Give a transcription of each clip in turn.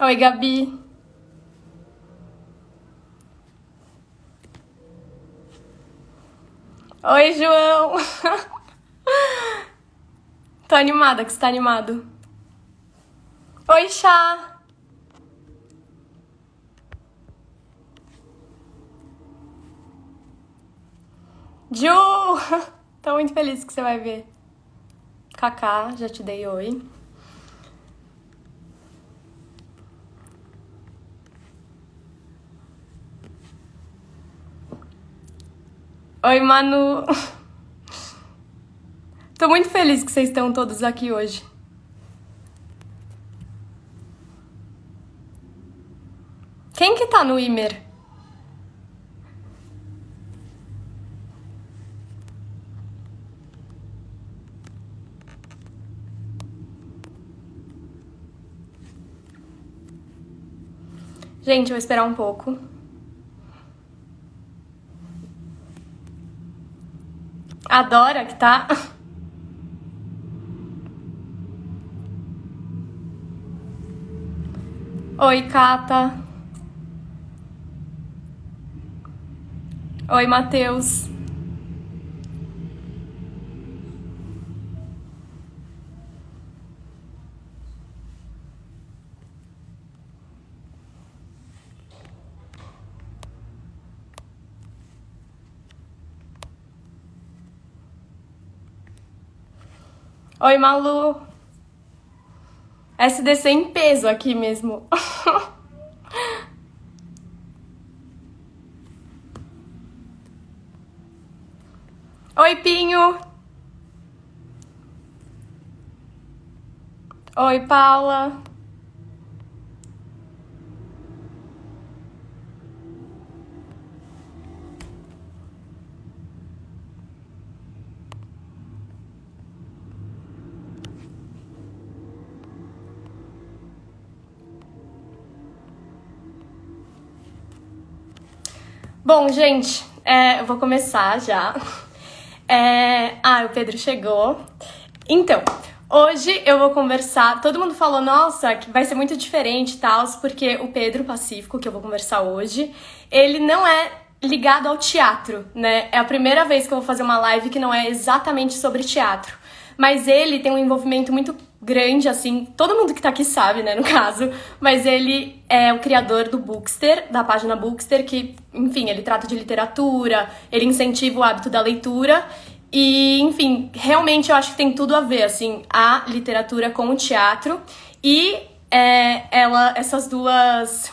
Oi, Gabi. Oi, João. Tô animada que você tá animado. Oi, Chá. Ju. Tô muito feliz que você vai ver. Kaká, já te dei oi. Oi, Manu. Tô muito feliz que vocês estão todos aqui hoje. Quem que tá no Imer? Gente, eu vou esperar um pouco. Adora que tá. Oi, Cata. Oi, Matheus. Oi, Malu. SDC em peso aqui mesmo. Oi, Pinho. Oi, Paula. Bom, gente, eu vou começar já. O Pedro chegou. Então, hoje eu vou conversar. Todo mundo falou, nossa, que vai ser muito diferente e tal, porque o Pedro Pacífico, que eu vou conversar hoje, ele não é ligado ao teatro, né? É a primeira vez que eu vou fazer uma live que não é exatamente sobre teatro. Mas ele tem um envolvimento muito grande, assim, todo mundo que tá aqui sabe, né, no caso, mas ele é o criador do Bookster, da página Bookster, que, enfim, ele trata de literatura, ele incentiva o hábito da leitura e, enfim, realmente eu acho que tem tudo a ver, assim, a literatura com o teatro e essas duas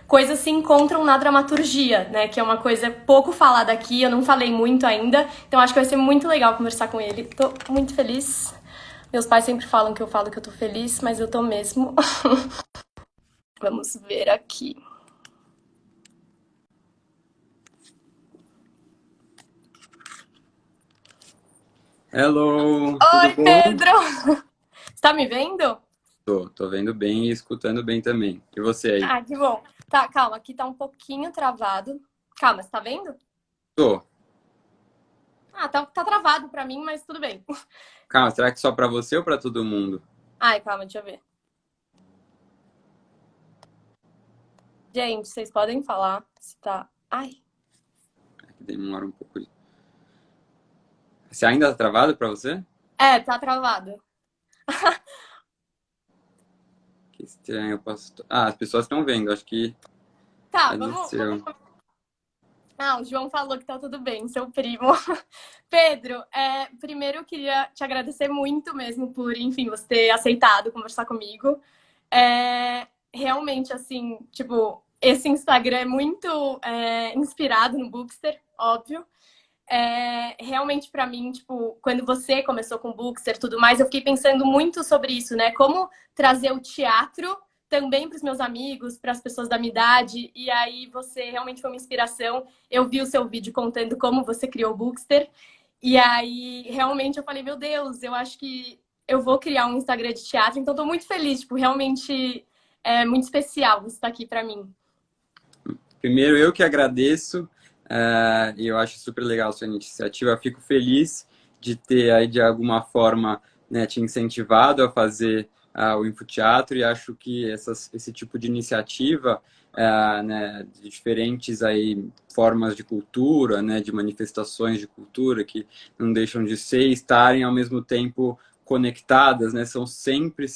coisas se encontram na dramaturgia, né? Que é uma coisa pouco falada aqui, eu não falei muito ainda, então acho que vai ser muito legal conversar com ele. Tô muito feliz. Meus pais sempre falam que eu falo que eu tô feliz, mas eu tô mesmo. Vamos ver aqui. Hello, tudo Oi, bom? Pedro! Você tá me vendo? Tô vendo bem e escutando bem também. E você aí? Ah, que bom. Tá, calma, aqui tá um pouquinho travado. Calma, você tá vendo? Tô. Ah, tá travado pra mim, mas tudo bem. Calma, será que só pra você ou pra todo mundo? Ai, calma, deixa eu ver. Gente, vocês podem falar se tá. Ai, É que demora um pouco. Você ainda tá travado pra você? tá travado. Que estranho, eu posso... Ah, as pessoas estão vendo, acho que Tá, é do vamos. seu. Ah, o João falou que tá tudo bem, seu primo. Pedro, primeiro eu queria te agradecer muito mesmo por, enfim, você ter aceitado conversar comigo. Realmente, assim, tipo, esse Instagram é muito inspirado no Bookster, óbvio. Realmente pra mim, tipo, quando você começou com o Bookster e tudo mais, eu fiquei pensando muito sobre isso, né? Como trazer o teatro também para os meus amigos, para as pessoas da minha idade, e aí você realmente foi uma inspiração. Eu vi o seu vídeo contando como você criou o Bookster, e aí realmente eu falei, meu Deus, eu acho que eu vou criar um Instagram de teatro, então tô muito feliz, tipo, realmente é muito especial você estar aqui para mim. Primeiro, eu que agradeço, e eu acho super legal a sua iniciativa. Fico feliz de ter aí, de alguma forma, né, te incentivado a fazer o infoteatro, e acho que esse tipo de iniciativa, né, de diferentes aí formas de cultura, né, de manifestações de cultura que não deixam de ser, estarem ao mesmo tempo conectadas, né, são sempre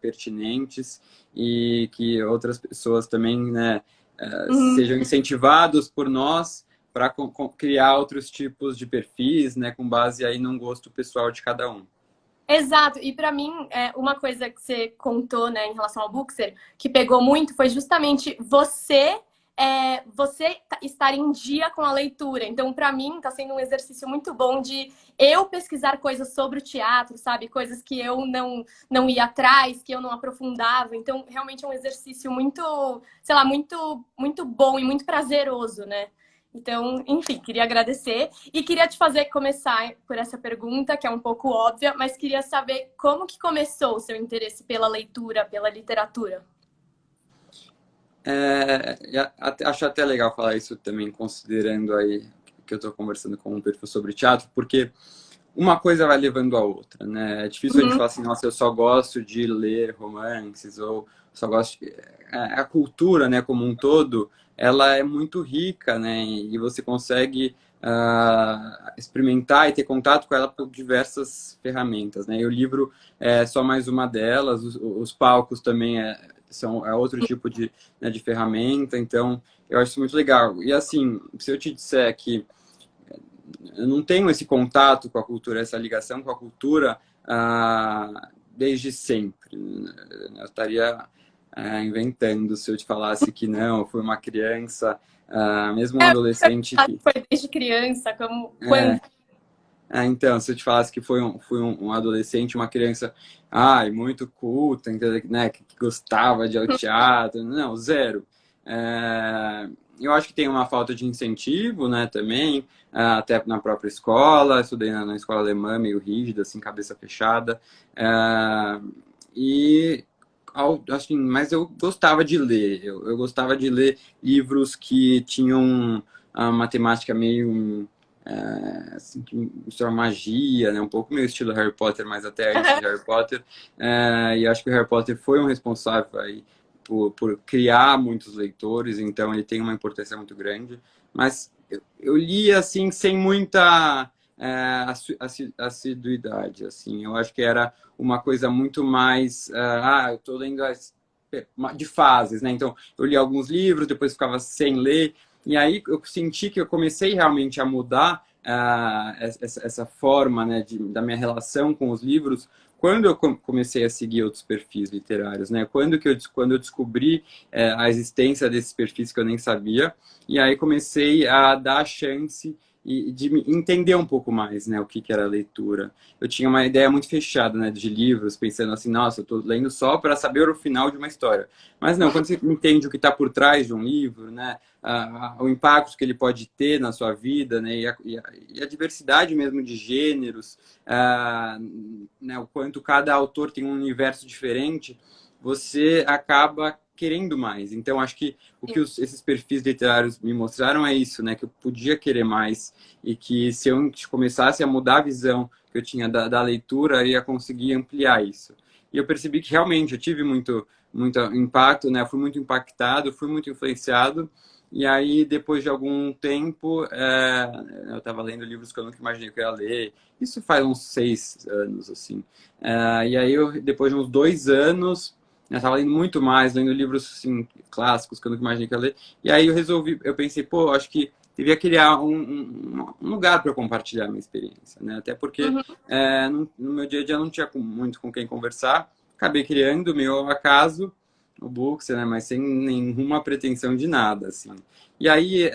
pertinentes, e que outras pessoas também, né, Uhum. sejam incentivados por nós para criar outros tipos de perfis, né, com base aí num gosto pessoal de cada um. Exato, e para mim, uma coisa que você contou, né, em relação ao Bookser, que pegou muito, foi justamente você estar em dia com a leitura. Então, para mim, está sendo um exercício muito bom de eu pesquisar coisas sobre o teatro, sabe? Coisas que eu não ia atrás, que eu não aprofundava. Então, realmente é um exercício muito, sei lá, muito bom e muito prazeroso, né? Então, enfim, queria agradecer e queria te fazer começar por essa pergunta, que é um pouco óbvia, mas queria saber como que começou o seu interesse pela leitura, pela literatura. Acho até legal falar isso também, considerando aí que eu estou conversando com um perfil sobre teatro, porque uma coisa vai levando a outra, né? É difícil a gente Uhum. falar assim, nossa, eu só gosto de ler romances, ou só gosto de... A cultura, né, como um todo, ela é muito rica, né? E você consegue experimentar e ter contato com ela por diversas ferramentas, né? E o livro é só mais uma delas, os palcos também é outro tipo de, né, de ferramenta, então eu acho isso muito legal. E assim, se eu te disser que eu não tenho esse contato com a cultura, essa ligação com a cultura desde sempre. Eu estaria inventando se eu te falasse que não, eu fui uma criança, mesmo um adolescente que... Foi desde criança, como quando? É, então, se eu te falasse que fui um adolescente, uma criança, muito culta, né, que gostava de ir ao teatro, não, zero. Eu acho que tem uma falta de incentivo, né, também, até na própria escola, estudei na escola alemã, meio rígida, assim, cabeça fechada, e assim, mas eu gostava de ler, eu gostava de ler livros que tinham uma temática meio assim, que mistura magia, né? Um pouco meio estilo Harry Potter, mas até antes de Harry Potter. E acho que o Harry Potter foi um responsável aí por criar muitos leitores, então ele tem uma importância muito grande. Mas eu li assim sem muita assiduidade, assim. Eu acho que era uma coisa muito mais, eu estou lendo de fases, né? Então eu li alguns livros, depois ficava sem ler. E aí eu senti que eu comecei realmente a mudar essa forma, né, da minha relação com os livros quando eu comecei a seguir outros perfis literários, né? Quando eu descobri a existência desses perfis que eu nem sabia, e aí comecei a dar a chance de me entender um pouco mais, né, o que era a leitura. Eu tinha uma ideia muito fechada, né, de livros, pensando assim, nossa, eu estou lendo só para saber o final de uma história. Mas não, quando você entende o que está por trás de um livro, né, o impacto que ele pode ter na sua vida, né, e a diversidade mesmo de gêneros, né, o quanto cada autor tem um universo diferente, você acaba querendo mais. Então, acho que o que esses perfis literários me mostraram é isso, né, que eu podia querer mais e que se eu começasse a mudar a visão que eu tinha da leitura, eu ia conseguir ampliar isso. E eu percebi que realmente eu tive muito impacto, né, eu fui muito impactado, fui muito influenciado. E aí, depois de algum tempo, eu estava lendo livros que eu nunca imaginei que eu ia ler. Isso faz uns 6 anos, assim. E aí, depois de uns 2 anos, eu estava lendo muito mais, lendo livros assim, clássicos que eu nunca imaginei que eu ia ler. E aí eu pensei, pô, acho que devia criar um lugar para compartilhar a minha experiência, né? Até porque Uhum. no meu dia a dia eu não tinha muito com quem conversar. Acabei criando o meu ao acaso, o Books, né? Mas sem nenhuma pretensão de nada, assim. E aí,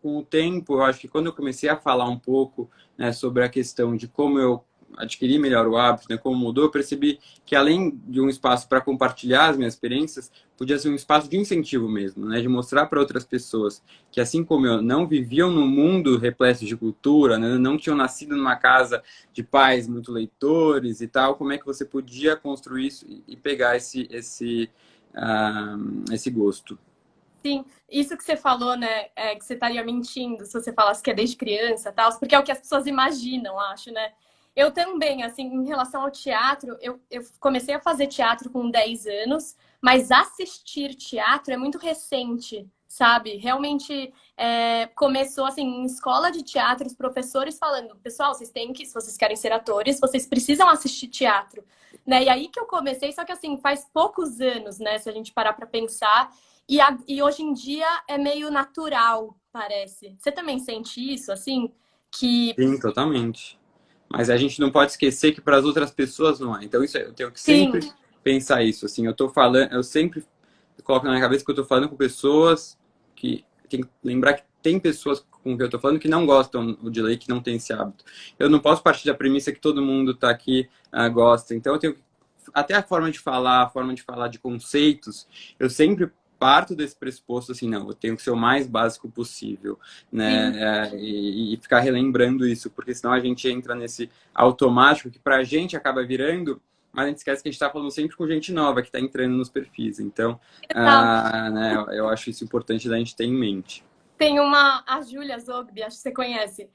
com o tempo, eu acho que quando eu comecei a falar um pouco, né, sobre a questão de como eu adquiri melhor o hábito, né, como mudou, eu percebi que além de um espaço para compartilhar as minhas experiências, podia ser um espaço de incentivo mesmo, né, de mostrar para outras pessoas que assim como eu não viviam num mundo repleto de cultura, né, não tinham nascido numa casa de pais muito leitores e tal, como é que você podia construir isso e pegar esse gosto. Sim, isso que você falou, né, que você estaria mentindo se você falasse que é desde criança, tal, porque é o que as pessoas imaginam, acho, né? Eu também, assim, em relação ao teatro, eu comecei a fazer teatro com 10 anos, mas assistir teatro é muito recente, sabe? Realmente começou, assim, em escola de teatro, os professores falando, pessoal, vocês têm que, se vocês querem ser atores, vocês precisam assistir teatro, né? E aí que eu comecei, só que, assim, faz poucos anos, né, se a gente parar pra pensar, e hoje em dia é meio natural, parece. Você também sente isso, assim? Que Sim, totalmente. Mas a gente não pode esquecer que para as outras pessoas não é. Então, isso eu tenho que sim, sempre pensar isso. Assim, eu tô falando, eu sempre coloco na minha cabeça que eu tô falando com pessoas que tem que lembrar que tem pessoas com quem eu tô falando que não gostam de ler, que não tem esse hábito. Eu não posso partir da premissa que todo mundo tá aqui gosta. Então, eu tenho até a forma de falar de conceitos, eu sempre parto desse pressuposto assim, não, eu tenho que ser o mais básico possível, sim. né? E ficar relembrando isso, porque senão a gente entra nesse automático que pra gente acaba virando, mas a gente esquece que a gente está falando sempre com gente nova que está entrando nos perfis. Então, né, eu acho isso importante da gente ter em mente. Tem a Júlia Zogby, acho que você conhece.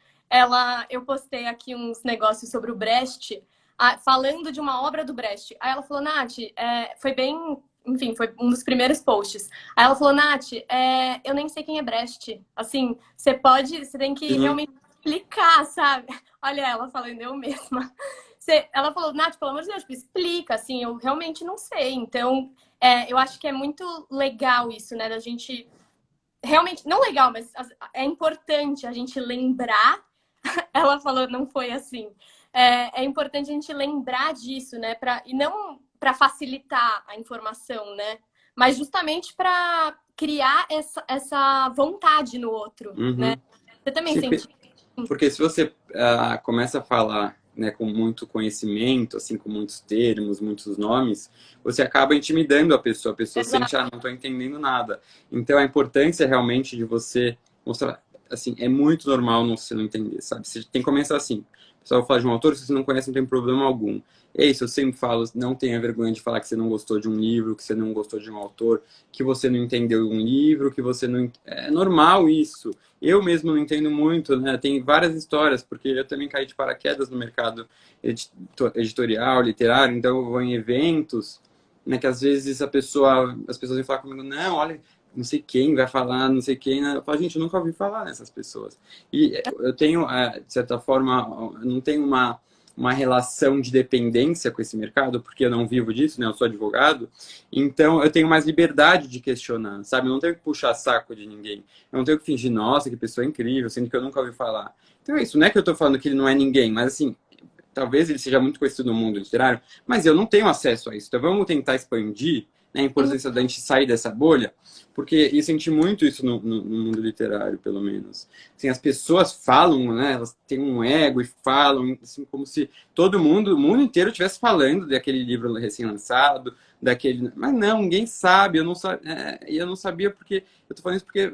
Eu postei aqui uns negócios sobre o Brecht, falando de uma obra do Brecht. Aí ela falou, Nath, foi bem, enfim, foi um dos primeiros posts. Aí ela falou, Nath, eu nem sei quem é Brecht. Assim, você tem que Sim, realmente explicar, sabe? Olha ela falando, eu mesma. Ela falou, Nath, pelo amor de Deus, tipo, explica, assim, eu realmente não sei. Então, eu acho que é muito legal isso, né, da gente realmente, não legal, mas é importante a gente lembrar. Ela falou, não foi assim. É importante a gente lembrar disso, né? E não para facilitar a informação, né? Mas justamente para criar essa vontade no outro, né? uhum. Você também Sim, sente? porque se você começa a falar, né, com muito conhecimento, assim, com muitos termos, muitos nomes, você acaba intimidando a pessoa sente, Exato. não estou entendendo nada. Então a importância realmente de você mostrar, assim, é muito normal você não entender, sabe? Você tem que começar assim. O pessoal fala de um autor, se você não conhece, não tem problema algum. É isso, eu sempre falo, não tenha vergonha de falar que você não gostou de um livro, que você não gostou de um autor, que você não entendeu um livro, que você não... É normal isso. Eu mesmo não entendo muito, né? Tem várias histórias, porque eu também caí de paraquedas no mercado editorial, literário, então eu vou em eventos, né, que às vezes as pessoas vêm falar comigo, não, olha, não sei quem vai falar, não sei quem, né? Eu falo, gente, eu nunca ouvi falar nessas pessoas. E eu tenho, de certa forma, eu não tenho uma relação de dependência com esse mercado, porque eu não vivo disso, né? Eu sou advogado, então eu tenho mais liberdade de questionar, sabe? Eu não tenho que puxar saco de ninguém. Eu não tenho que fingir, nossa, que pessoa incrível, sendo que eu nunca ouvi falar. Então é isso, não é que eu tô falando que ele não é ninguém, mas assim, talvez ele seja muito conhecido no mundo literário, mas eu não tenho acesso a isso. Então vamos tentar expandir, né, a importância da gente sair dessa bolha, porque eu senti muito isso no mundo literário, pelo menos. Assim, as pessoas falam, né, elas têm um ego e falam, assim, como se todo mundo, o mundo inteiro estivesse falando daquele livro recém-lançado, daquele... Mas não, ninguém sabe, eu não sabia porque... Eu tô falando isso porque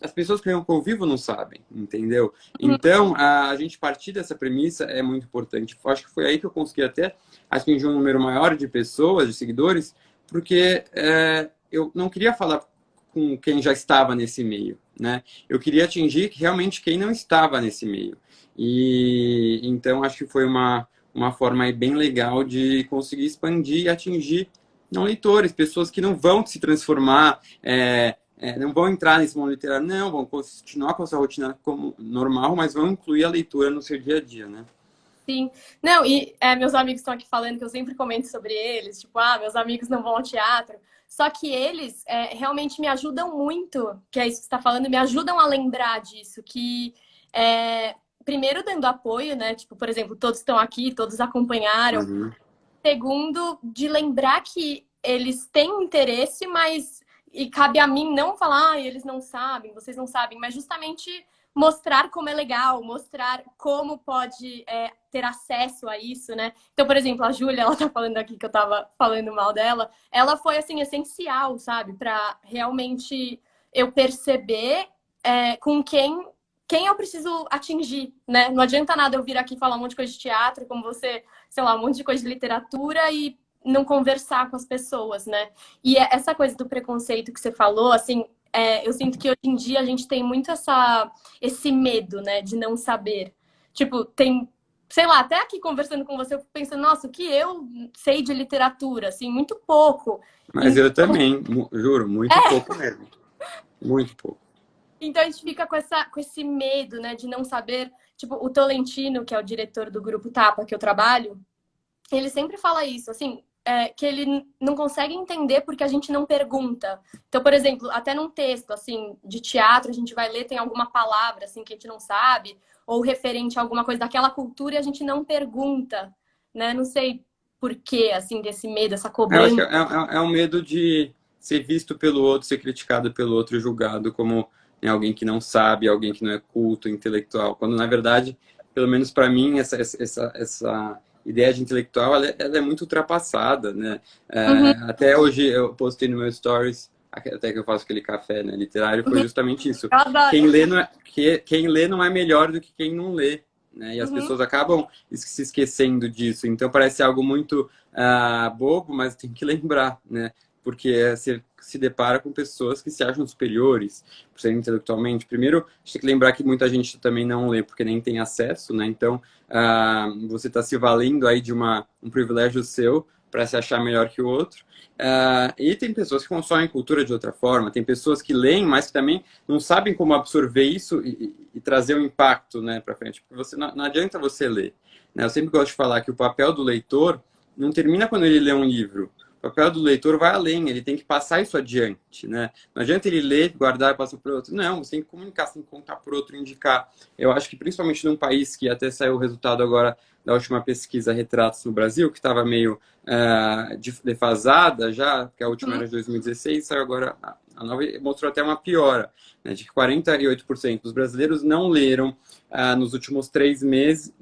as pessoas que eu convivo não sabem, entendeu? Então, a gente partir dessa premissa é muito importante. Eu acho que foi aí que eu consegui até atingir um número maior de pessoas, de seguidores, porque eu não queria falar com quem já estava nesse meio, né? Eu queria atingir realmente quem não estava nesse meio. E então acho que foi uma forma aí bem legal de conseguir expandir e atingir não leitores, pessoas que não vão se transformar, não vão entrar nesse mundo literário, não, vão continuar com a sua rotina como normal, mas vão incluir a leitura no seu dia a dia, né? Sim. Não, e meus amigos estão aqui falando que eu sempre comento sobre eles, tipo, meus amigos não vão ao teatro. Só que eles realmente me ajudam muito, que é isso que você está falando, me ajudam a lembrar disso, que primeiro dando apoio, né? Tipo, por exemplo, todos estão aqui, todos acompanharam. Uhum. Segundo, de lembrar que eles têm interesse, mas e cabe a mim não falar, eles não sabem, vocês não sabem, mas justamente mostrar como é legal, mostrar como pode ter acesso a isso, né? Então, por exemplo, a Júlia, ela tá falando aqui que eu tava falando mal dela, ela foi, assim, essencial, sabe? Pra realmente eu perceber com quem eu preciso atingir, né? Não adianta nada eu vir aqui falar um monte de coisa de teatro, como você, sei lá, um monte de coisa de literatura e não conversar com as pessoas, né? E essa coisa do preconceito que você falou, assim, eu sinto que hoje em dia a gente tem muito esse medo, né, de não saber. Tipo, tem sei lá, até aqui conversando com você, eu fico pensando, nossa, o que eu sei de literatura? Assim, muito pouco. Mas eu também, juro, muito pouco mesmo. Muito pouco. Então a gente fica com esse medo, né, de não saber. Tipo, o Tolentino, que é o diretor do Grupo Tapa, que eu trabalho, ele sempre fala isso, assim, que ele não consegue entender porque a gente não pergunta. Então, por exemplo, até num texto, assim, de teatro, a gente vai ler, tem alguma palavra, assim, que a gente não sabe, ou referente a alguma coisa daquela cultura e a gente não pergunta, né? Não sei por quê, assim, desse medo, essa Eu acho que cobrança. é um medo de ser visto pelo outro, ser criticado pelo outro, julgado como, né, alguém que não sabe, alguém que não é culto, intelectual. Quando, na verdade, pelo menos para mim, essa ideia de intelectual, ela é muito ultrapassada, né? Uhum, Até hoje eu postei no meu stories, até que eu faço aquele café, né, literário, foi uhum, justamente isso. eu adoro. Quem lê não é melhor do que quem não lê. Né? E as Uhum, pessoas acabam se esquecendo disso. Então parece algo muito bobo, mas tem que lembrar, né? Porque você se depara com pessoas que se acham superiores por serem intelectualmente. Primeiro, a gente tem que lembrar que muita gente também não lê porque nem tem acesso, né? Então, você está se valendo aí de um privilégio seu para se achar melhor que o outro. E tem pessoas que consomem cultura de outra forma, tem pessoas que leem, mas que também não sabem como absorver isso e trazer um impacto, né, para frente. Porque não adianta você ler. Né? Eu sempre gosto de falar que o papel do leitor não termina quando ele lê um livro. O papel do leitor vai além, ele tem que passar isso adiante. Né? Não adianta ele ler, guardar e passar para outro. Não, você tem que comunicar, você tem que contar para outro, indicar. Eu acho que principalmente num país que até saiu o resultado agora da última pesquisa Retratos no Brasil, que estava meio defasada já, porque a última uhum, era de 2016, saiu agora a nova mostrou até uma piora, né, de que 48% dos brasileiros não leram nos últimos 3 meses,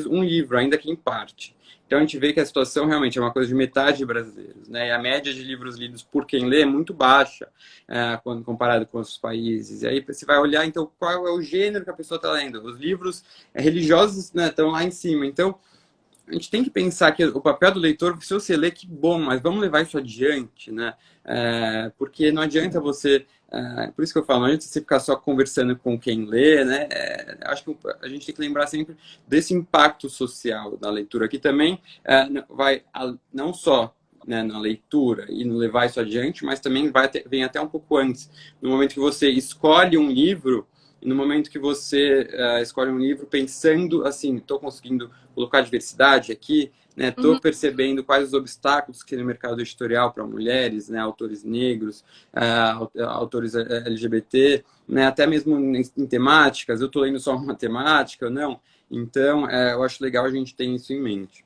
um livro, ainda que em parte. Então a gente vê que a situação realmente é uma coisa de metade de brasileiros, né? E a média de livros lidos por quem lê é muito baixa, quando comparado com outros países. E aí você vai olhar, então, qual é o gênero que a pessoa está lendo. Os livros religiosos, né, estão lá em cima. Então, a gente tem que pensar que o papel do leitor, se você lê, que bom, mas vamos levar isso adiante, né? Porque não adianta você. Por isso que eu falo, não adianta você ficar só conversando com quem lê, né? Acho que a gente tem que lembrar sempre desse impacto social da leitura, que também vai não só, né, na leitura e no levar isso adiante, mas também vem até um pouco antes. No momento que você escolhe um livro, e no momento que você escolhe um livro pensando assim, estou conseguindo colocar diversidade aqui, né? Estou uhum. percebendo quais os obstáculos que tem no mercado editorial para mulheres, né? Autores negros, autores LGBT, né? Até mesmo em temáticas. Eu estou lendo só uma temática, não? Então, eu acho legal a gente ter isso em mente.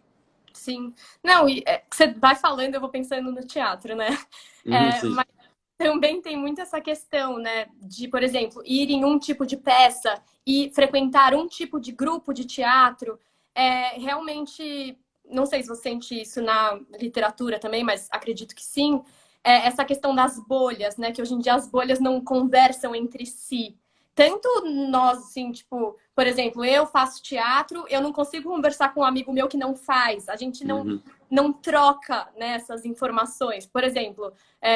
Sim. Não, e você vai falando, eu vou pensando no teatro, né? Sim. Mas também tem muito essa questão, né? De, por exemplo, ir em um tipo de peça e frequentar um tipo de grupo de teatro. Realmente, não sei se você sente isso na literatura também, mas acredito que sim. Essa questão das bolhas, né? Que hoje em dia as bolhas não conversam entre si. Tanto nós, assim, tipo, por exemplo, eu faço teatro, eu não consigo conversar com um amigo meu que não faz. A gente Uhum. não troca, né, essas informações. Por exemplo,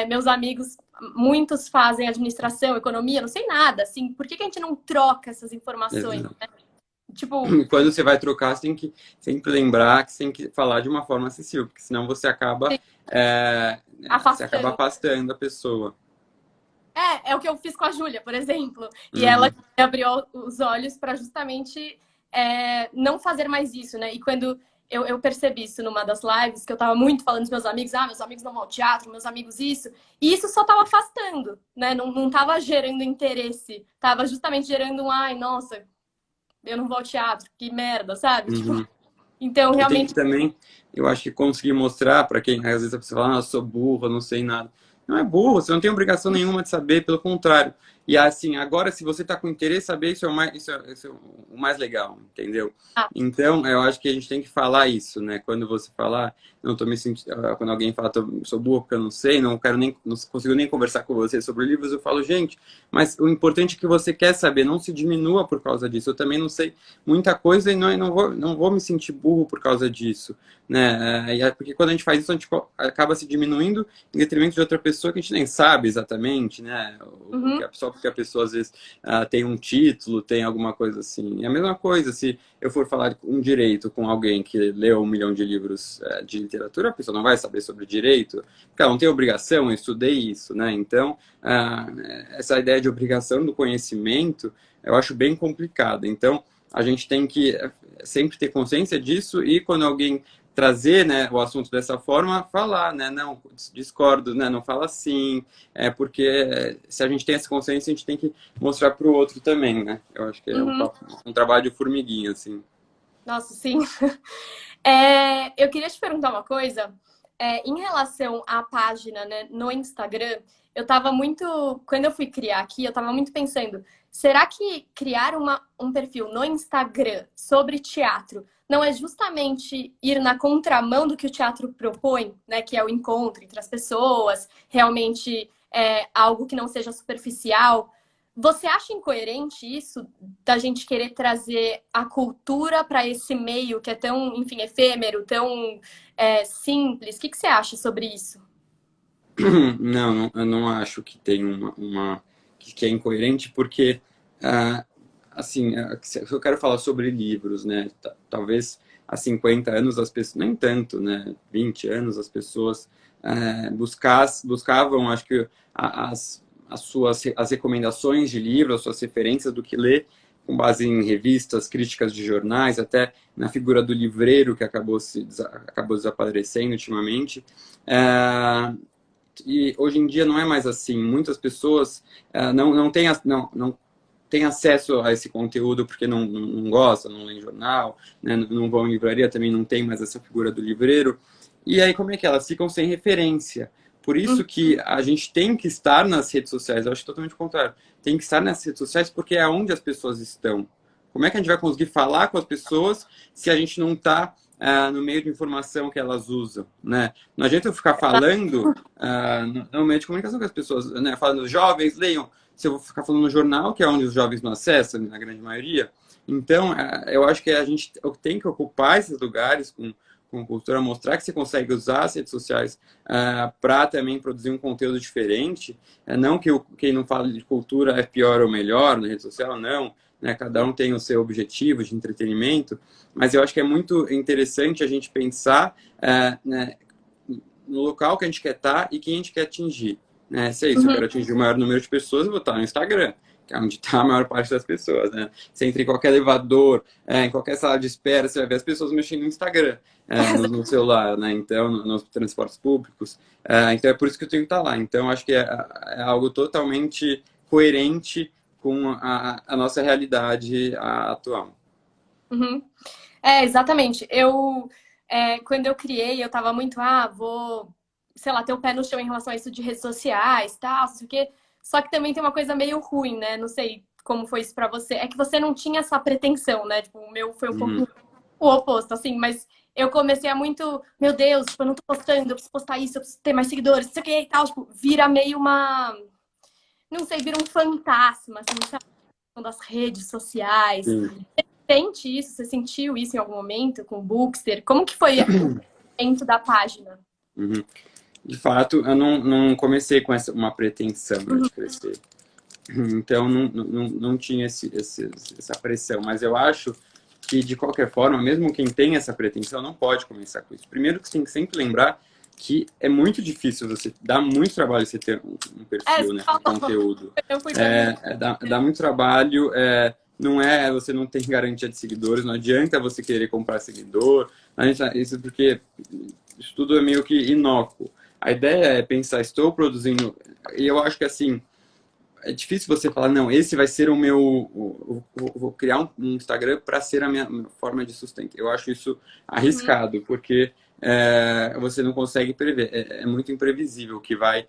meus amigos, muitos fazem administração, economia, não sei nada, assim, por que a gente não troca essas informações? Exato. Tipo, Quando você vai trocar, você tem que sempre lembrar que você tem que falar de uma forma acessível, porque senão você acaba afastando. afastando a pessoa. É o que eu fiz com a Júlia, por exemplo. E ela Uhum. abriu os olhos para justamente não fazer mais isso, né? E quando eu percebi isso numa das lives, que eu tava muito falando dos meus amigos, meus amigos não vão ao teatro, meus amigos isso, e isso só tava afastando, né? Não tava gerando interesse, tava justamente gerando ai, nossa, eu não vou ao teatro, que merda, sabe? Tipo, Uhum. então E tem realmente que também, eu acho que conseguir mostrar para quem, às vezes a pessoa fala, ah, eu sou burro, não sei nada. Não é burro, você não tem obrigação nenhuma de saber, pelo contrário. E assim, agora, se você está com interesse em saber, isso é o mais legal, entendeu? ah, Então, eu acho que a gente tem que falar isso, né? Quando você falar, não tô me sentindo, quando alguém fala, sou burro porque eu não sei, não quero nem, não consigo nem conversar com você sobre livros, eu falo, gente, mas o importante é que você quer saber, não se diminua por causa disso. Eu também não sei muita coisa e não vou me sentir burro por causa disso, né? Porque quando a gente faz isso, a gente acaba se diminuindo em detrimento de outra pessoa pessoa que a gente nem sabe exatamente, né? Uhum. Só porque a pessoa, às vezes, tem um título, tem alguma coisa assim. É a mesma coisa se eu for falar um direito com alguém que leu 1 milhão de livros de literatura, a pessoa não vai saber sobre direito, porque ela não tem obrigação, eu estudei isso, né? Então, essa ideia de obrigação do conhecimento, eu acho bem complicada. Então, a gente tem que sempre ter consciência disso e quando alguém trazer, né, o assunto dessa forma, falar, né, não, discordo, né, não fala assim, porque se a gente tem essa consciência, a gente tem que mostrar para o outro também, né, eu acho que é Uhum. um trabalho de formiguinha, assim. Nossa, sim. Eu queria te perguntar uma coisa. Em relação à página, né, no Instagram, eu tava muito. Quando eu fui criar aqui, eu tava muito pensando: será que criar um perfil no Instagram sobre teatro não é justamente ir na contramão do que o teatro propõe, né? Que é o encontro entre as pessoas, realmente algo que não seja superficial? Você acha incoerente isso, da gente querer trazer a cultura para esse meio que é tão, enfim, efêmero, tão simples? O que você acha sobre isso? Não, eu não acho que tem que é incoerente, porque, ah, assim, se eu quero falar sobre livros, né? Talvez há 50 anos as pessoas, nem tanto, né? 20 anos as pessoas buscavam, acho que as recomendações de livros, as suas referências do que ler, com base em revistas, críticas de jornais, até na figura do livreiro que acabou desaparecendo ultimamente. Ah, e hoje em dia não é mais assim. Muitas pessoas não têm acesso a esse conteúdo porque não gostam, não lêem jornal, né, não vão em livraria, também não tem mais essa figura do livreiro. E aí, como é que elas ficam sem referência? Por isso que a gente tem que estar nas redes sociais. Eu acho totalmente o contrário. Tem que estar nas redes sociais porque é onde as pessoas estão. Como é que a gente vai conseguir falar com as pessoas se a gente não está no meio de informação que elas usam, né? Não adianta eu ficar falando no meio de comunicação com as pessoas, né? Falando, jovens, leiam. Se eu vou ficar falando no jornal, que é onde os jovens não acessam, na grande maioria. Então, eu acho que a gente tem que ocupar esses lugares com cultura, mostrar que você consegue usar as redes sociais para também produzir um conteúdo diferente. Não que quem não fala de cultura é pior ou melhor na rede social, não. Né? Cada um tem o seu objetivo de entretenimento, mas eu acho que é muito interessante a gente pensar né, no local que a gente quer estar e quem a gente quer atingir. Né? Se é isso, eu Uhum. quero atingir o maior número de pessoas, eu vou estar no Instagram, que é onde está a maior parte das pessoas. Né? Você entra em qualquer elevador, em qualquer sala de espera, você vai ver as pessoas mexendo no Instagram, no celular, né? Então, nos transportes públicos. Então, é por isso que eu tenho que estar lá. Então, acho que é algo totalmente coerente com a nossa realidade atual. Uhum. Exatamente. Quando eu criei, eu tava muito, vou, sei lá, ter o pé no chão em relação a isso de redes sociais, tal, não sei o quê. Só que também tem uma coisa meio ruim, né? Não sei como foi isso pra você. É que você não tinha essa pretensão, né? Tipo, o meu foi um Uhum. pouco o oposto, assim, mas eu comecei a muito, meu Deus, tipo, eu não tô postando, eu preciso postar isso, eu preciso ter mais seguidores, não sei o que e tal, tipo, vira meio uma, não sei, vira um fantasma, assim, sabe? Das redes sociais. Sim. Sente isso? Você sentiu isso em algum momento com o Bookster? Como que foi o momento da página? Uhum. De fato, eu não comecei com uma pretensão, né, de crescer. Então, não tinha essa pressão. Mas eu acho que, de qualquer forma, mesmo quem tem essa pretensão, não pode começar com isso. Primeiro que você tem que sempre lembrar que é muito difícil, dá muito trabalho você ter um perfil, Você né, um falou, conteúdo. eu fui caminhando. Dá muito trabalho, você não tem garantia de seguidores, não adianta você querer comprar seguidor, isso porque isso tudo é meio que inócuo. A ideia é pensar, estou produzindo, e eu acho que assim, é difícil você falar, não, esse vai ser o meu. Vou criar um Instagram para ser a minha forma de sustento. Eu acho isso Uhum, arriscado, porque você não consegue prever. É muito imprevisível o que vai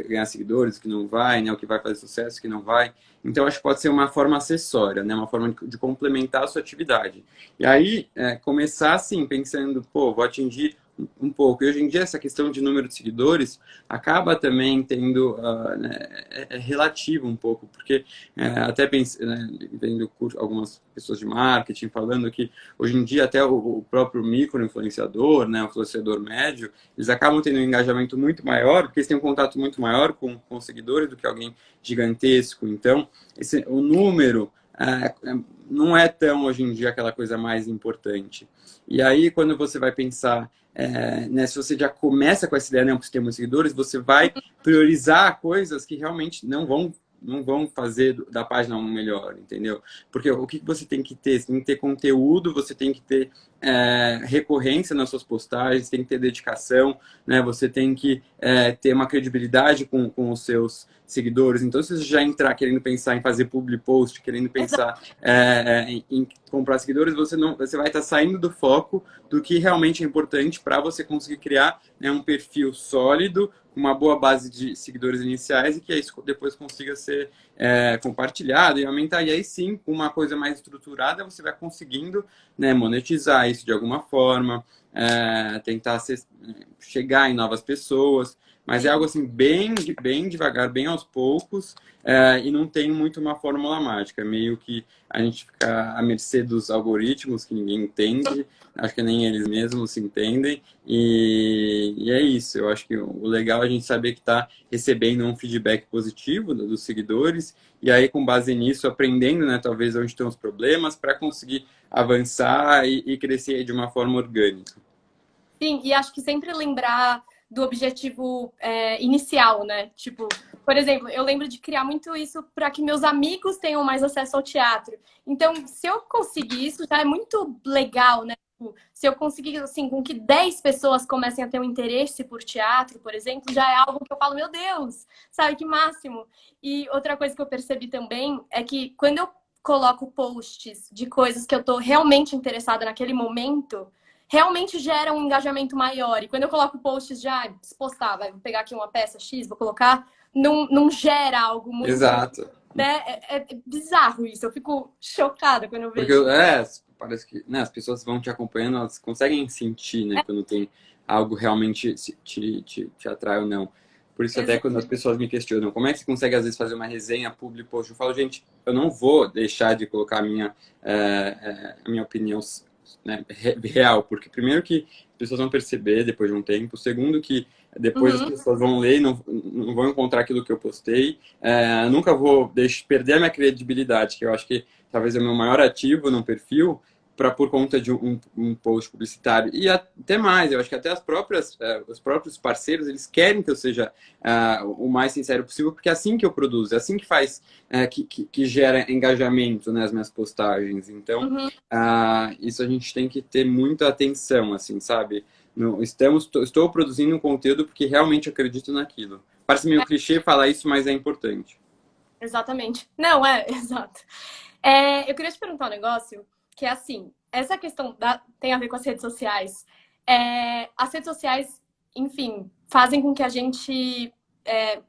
ganhar seguidores, o que não vai, né, o que vai fazer sucesso, o que não vai. Então, acho que pode ser uma forma acessória, né, uma forma de complementar a sua atividade. E aí, começar assim, pensando, pô, vou atingir um pouco. E hoje em dia, essa questão de número de seguidores acaba também tendo, né, é relativo um pouco, porque até pensei, né, vendo algumas pessoas de marketing falando que hoje em dia até o próprio micro-influenciador, né, o influenciador médio, eles acabam tendo um engajamento muito maior, porque eles têm um contato muito maior com os seguidores do que alguém gigantesco. Então, o número não é tão, hoje em dia, aquela coisa mais importante. E aí, quando você vai pensar, né, se você já começa com essa ideia, não, porque temos seguidores, você vai priorizar coisas que realmente não vão fazer da página um melhor, entendeu? Porque o que você tem que ter? Você tem que ter conteúdo, você tem que ter recorrência nas suas postagens, tem que ter dedicação, né? Você tem que ter uma credibilidade com os seus seguidores. Então, se você já entrar querendo pensar em fazer public post, querendo pensar em comprar seguidores, você vai estar saindo do foco do que realmente é importante para você conseguir criar, né, um perfil sólido, uma boa base de seguidores iniciais e que isso depois consiga ser compartilhado e aumentar. E aí sim, com uma coisa mais estruturada, você vai conseguindo, né, monetizar isso de alguma forma, tentar chegar em novas pessoas. Mas é algo assim, bem devagar, bem aos poucos, e não tem muito uma fórmula mágica. Meio que a gente fica à mercê dos algoritmos, que ninguém entende, acho que nem eles mesmos se entendem, e é isso. Eu acho que o legal é a gente saber que está recebendo um feedback positivo dos seguidores, e aí, com base nisso, aprendendo, né, talvez onde estão os problemas, para conseguir avançar e crescer de uma forma orgânica. Sim, e acho que sempre lembrar do objetivo inicial, né? Tipo, por exemplo, eu lembro de criar muito isso para que meus amigos tenham mais acesso ao teatro. Então, se eu conseguir isso, já é muito legal, né? Tipo, se eu conseguir, assim, com que 10 pessoas comecem a ter um interesse por teatro, por exemplo, já é algo que eu falo, meu Deus, sabe, que máximo. E outra coisa que eu percebi também é que quando eu coloco posts de coisas que eu tô realmente interessada naquele momento, realmente gera um engajamento maior. E quando eu coloco posts já postar, vou pegar aqui uma peça X, vou colocar, não gera algo muito. Exato. Né? É bizarro isso. Eu fico chocada quando eu Porque vejo. parece que, né, as pessoas vão te acompanhando, elas conseguem sentir, né, quando tem algo realmente te atrai ou não. Por isso, até quando as pessoas me questionam, como é que você consegue, às vezes, fazer uma resenha public post? Eu falo, gente, eu não vou deixar de colocar a minha opinião, né, real, porque primeiro que as pessoas vão perceber depois de um tempo, segundo que depois as pessoas vão ler e não vão encontrar aquilo que eu postei, nunca vou perder a minha credibilidade, que eu acho que talvez é o meu maior ativo no perfil, por conta de um post publicitário. E até mais, eu acho que até os próprios parceiros, eles querem que eu seja o mais sincero possível, porque é assim que eu produzo, é assim que faz, que gera engajamento nas minhas postagens. Então, isso a gente tem que ter muita atenção, assim, sabe? Estou produzindo um conteúdo porque realmente acredito naquilo. Parece meio clichê falar isso, mas é importante. Exatamente. Não, exato. Eu queria te perguntar um negócio que é assim, essa questão tem a ver com as redes sociais. As redes sociais, enfim, fazem com que a gente,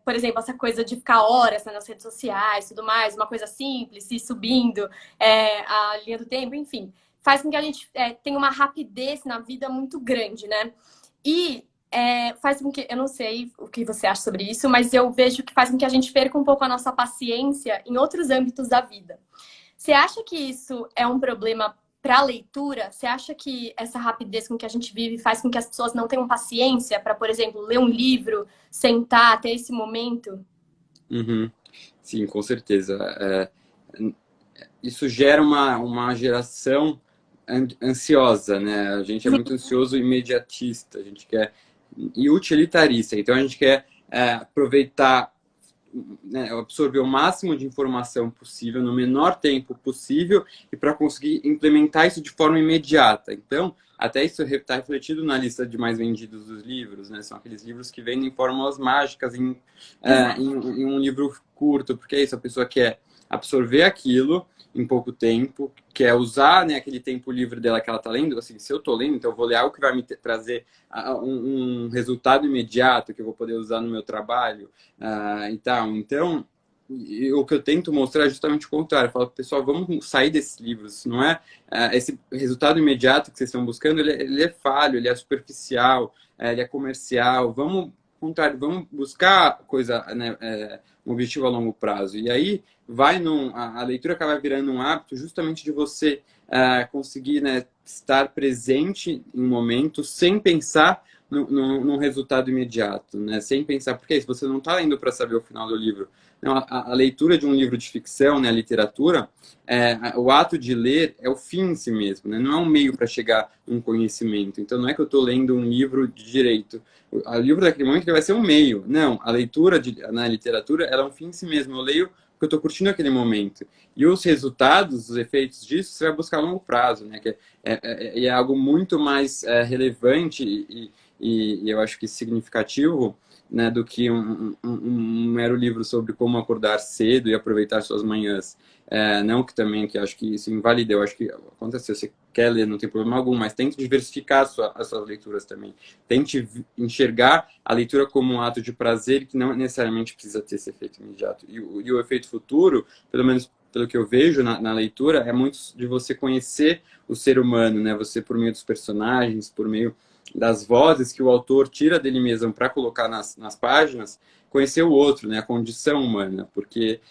por exemplo, essa coisa de ficar horas, né, nas redes sociais, tudo mais, uma coisa simples, ir subindo a linha do tempo, enfim, faz com que a gente tenha uma rapidez na vida muito grande, né? E faz com que, eu não sei o que você acha sobre isso, mas eu vejo que faz com que a gente perca um pouco a nossa paciência em outros âmbitos da vida. Você acha que isso é um problema para a leitura? Você acha que essa rapidez com que a gente vive faz com que as pessoas não tenham paciência para, por exemplo, ler um livro, sentar até esse momento? Uhum. Sim, com certeza. Isso gera uma geração ansiosa, né? A gente é muito ansioso e imediatista, a gente quer e utilitarista. Então a gente quer aproveitar, né, absorver o máximo de informação possível no menor tempo possível e para conseguir implementar isso de forma imediata. Então, até isso está refletido na lista de mais vendidos dos livros, né? São aqueles livros que vendem fórmulas mágicas em um livro curto, porque é isso, a pessoa quer absorver aquilo em pouco tempo, quer usar, né, aquele tempo livre dela que ela está lendo. Assim, se eu estou lendo, então eu vou ler algo que vai me trazer um resultado imediato que eu vou poder usar no meu trabalho e tal. Então, o que eu tento mostrar é justamente o contrário. Eu falo, pessoal, vamos sair desses livros. Não é esse resultado imediato que vocês estão buscando, ele é falho, ele é superficial, ele é comercial. Vamos, ao contrário, vamos buscar coisa, né, um objetivo a longo prazo. E aí a leitura acaba virando um hábito justamente de você conseguir, né, estar presente em um momento sem pensar num resultado imediato, né? Sem pensar, porque se você não está lendo para saber o final do livro. Não, a leitura de um livro de ficção, né, a literatura, o ato de ler é o fim em si mesmo, né? Não é um meio para chegar a um conhecimento. Então não é que eu estou lendo um livro de direito. O livro daquele momento ele vai ser um meio. Não, a leitura na literatura ela é um fim em si mesmo. Eu leio porque eu estou curtindo aquele momento. E os resultados, os efeitos disso, você vai buscar a longo prazo, né? Que é algo muito mais relevante e eu acho que significativo, né, do que um mero livro sobre como acordar cedo e aproveitar suas manhãs. Não que também, que acho que isso invalida, eu acho que aconteceu, você quer ler, não tem problema algum, mas tente diversificar as suas leituras também. Tente enxergar a leitura como um ato de prazer que não necessariamente precisa ter esse efeito imediato. E o efeito futuro, pelo menos pelo que eu vejo na leitura, é muito de você conhecer o ser humano, né? Você, por meio dos personagens, por meio das vozes que o autor tira dele mesmo para colocar nas páginas, conhecer o outro, né, a condição humana, porque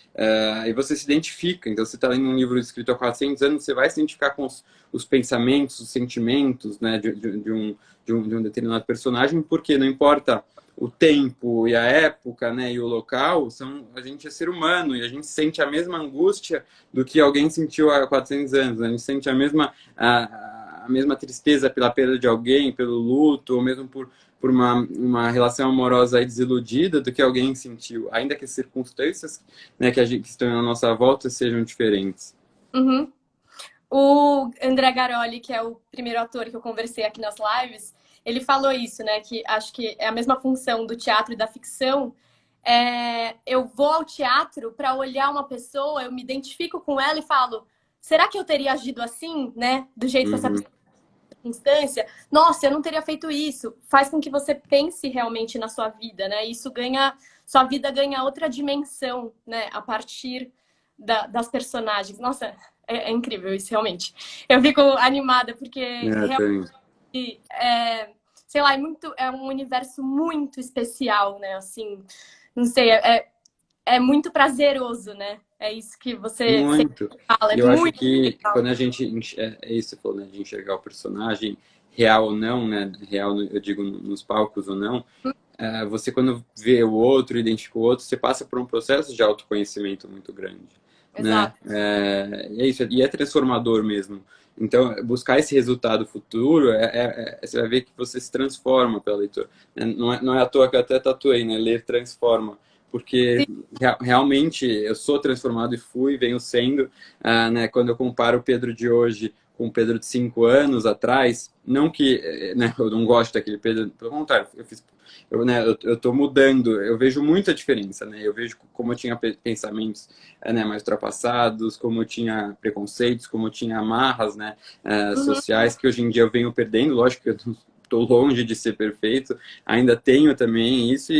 aí você se identifica. Então, você está lendo um livro escrito há 400 anos, você vai se identificar com os pensamentos, os sentimentos, né, de um determinado personagem, porque não importa o tempo e a época, né, e o local, a gente é ser humano e a gente sente a mesma angústia do que alguém sentiu há 400 anos, né? A gente sente a mesma tristeza pela perda de alguém, pelo luto, ou mesmo por uma relação amorosa desiludida do que alguém sentiu, ainda que as circunstâncias, né, que estão à nossa volta sejam diferentes. Uhum. O André Garoli, que é o primeiro ator que eu conversei aqui nas lives, ele falou isso, né? Que acho que é a mesma função do teatro e da ficção. Eu vou ao teatro para olhar uma pessoa, eu me identifico com ela e falo: será que eu teria agido assim, né? Do jeito que essa pessoa instância, nossa, eu não teria feito isso. Faz com que você pense realmente na sua vida, né? Isso sua vida ganha outra dimensão, né? A partir das personagens. Nossa, é incrível isso, realmente. Eu fico animada porque realmente, sei lá, é um universo muito especial, né? Assim, não sei, é muito prazeroso, né? É isso que você Muito. fala, é E eu acho muito que legal. quando a gente é isso, você falou, né, de enxergar o personagem real ou não, né? Real, eu digo, nos palcos ou não. Você, quando vê o outro, identifica o outro, você passa por um processo de autoconhecimento muito grande, né? Exato. E é isso, e é transformador mesmo. Então, buscar esse resultado futuro, você vai ver que você se transforma pela leitura. Não é à toa que eu até tatuei, né? Ler transforma. Porque realmente eu sou transformado e venho sendo, né? Quando eu comparo o Pedro de hoje com o Pedro de 5 anos atrás, não que, né, eu não gosto daquele Pedro, pelo contrário, eu tô mudando, eu vejo muita diferença, né? Eu vejo como eu tinha pensamentos, né, mais ultrapassados, como eu tinha preconceitos, como eu tinha amarras, né, Uhum. sociais, que hoje em dia eu venho perdendo. Lógico que eu estou longe de ser perfeito, ainda tenho também isso,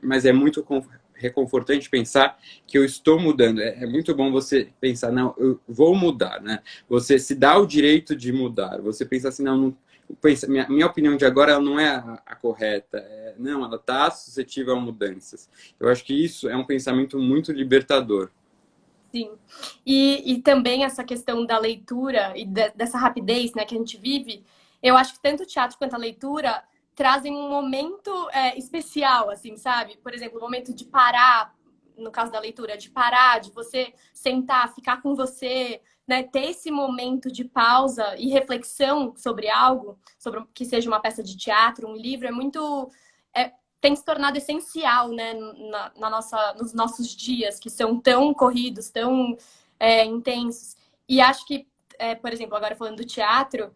mas é muito reconfortante pensar que eu estou mudando. É muito bom você pensar, não, eu vou mudar, né? Você se dá o direito de mudar. Você pensa assim, não pensa, minha opinião de agora ela não é a correta. Não, ela está suscetível a mudanças. Eu acho que isso é um pensamento muito libertador. Sim. E também essa questão da leitura e dessa rapidez, né, que a gente vive, eu acho que tanto o teatro quanto a leitura trazem um momento especial, assim, sabe? Por exemplo, o momento de parar, no caso da leitura, de parar, de você sentar, ficar com você, né, ter esse momento de pausa e reflexão sobre algo, sobre que seja uma peça de teatro, um livro, é, tem se tornado essencial, né, nos nossos dias, que são tão corridos, tão intensos. E acho que, por exemplo, agora falando do teatro,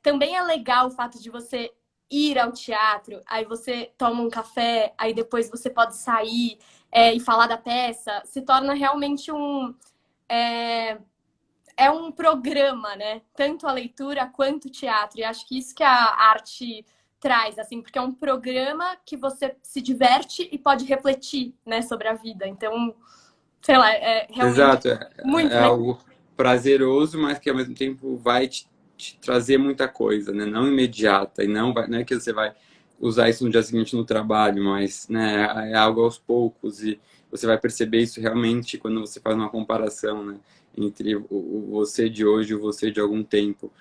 também é legal o fato de você ir ao teatro, aí você toma um café, aí depois você pode sair e falar da peça, se torna realmente um programa, né? Tanto a leitura quanto o teatro. E acho que isso que a arte traz, assim, porque é um programa que você se diverte e pode refletir, né, sobre a vida. Então, sei lá, é realmente Exato, muito é legal. algo prazeroso, mas que ao mesmo tempo vai te trazer muita coisa, né? Não imediata, e não é que você vai usar isso no dia seguinte no trabalho, mas né, é algo aos poucos, e você vai perceber isso realmente quando você faz uma comparação, né? Entre o você de hoje e o você de algum tempo.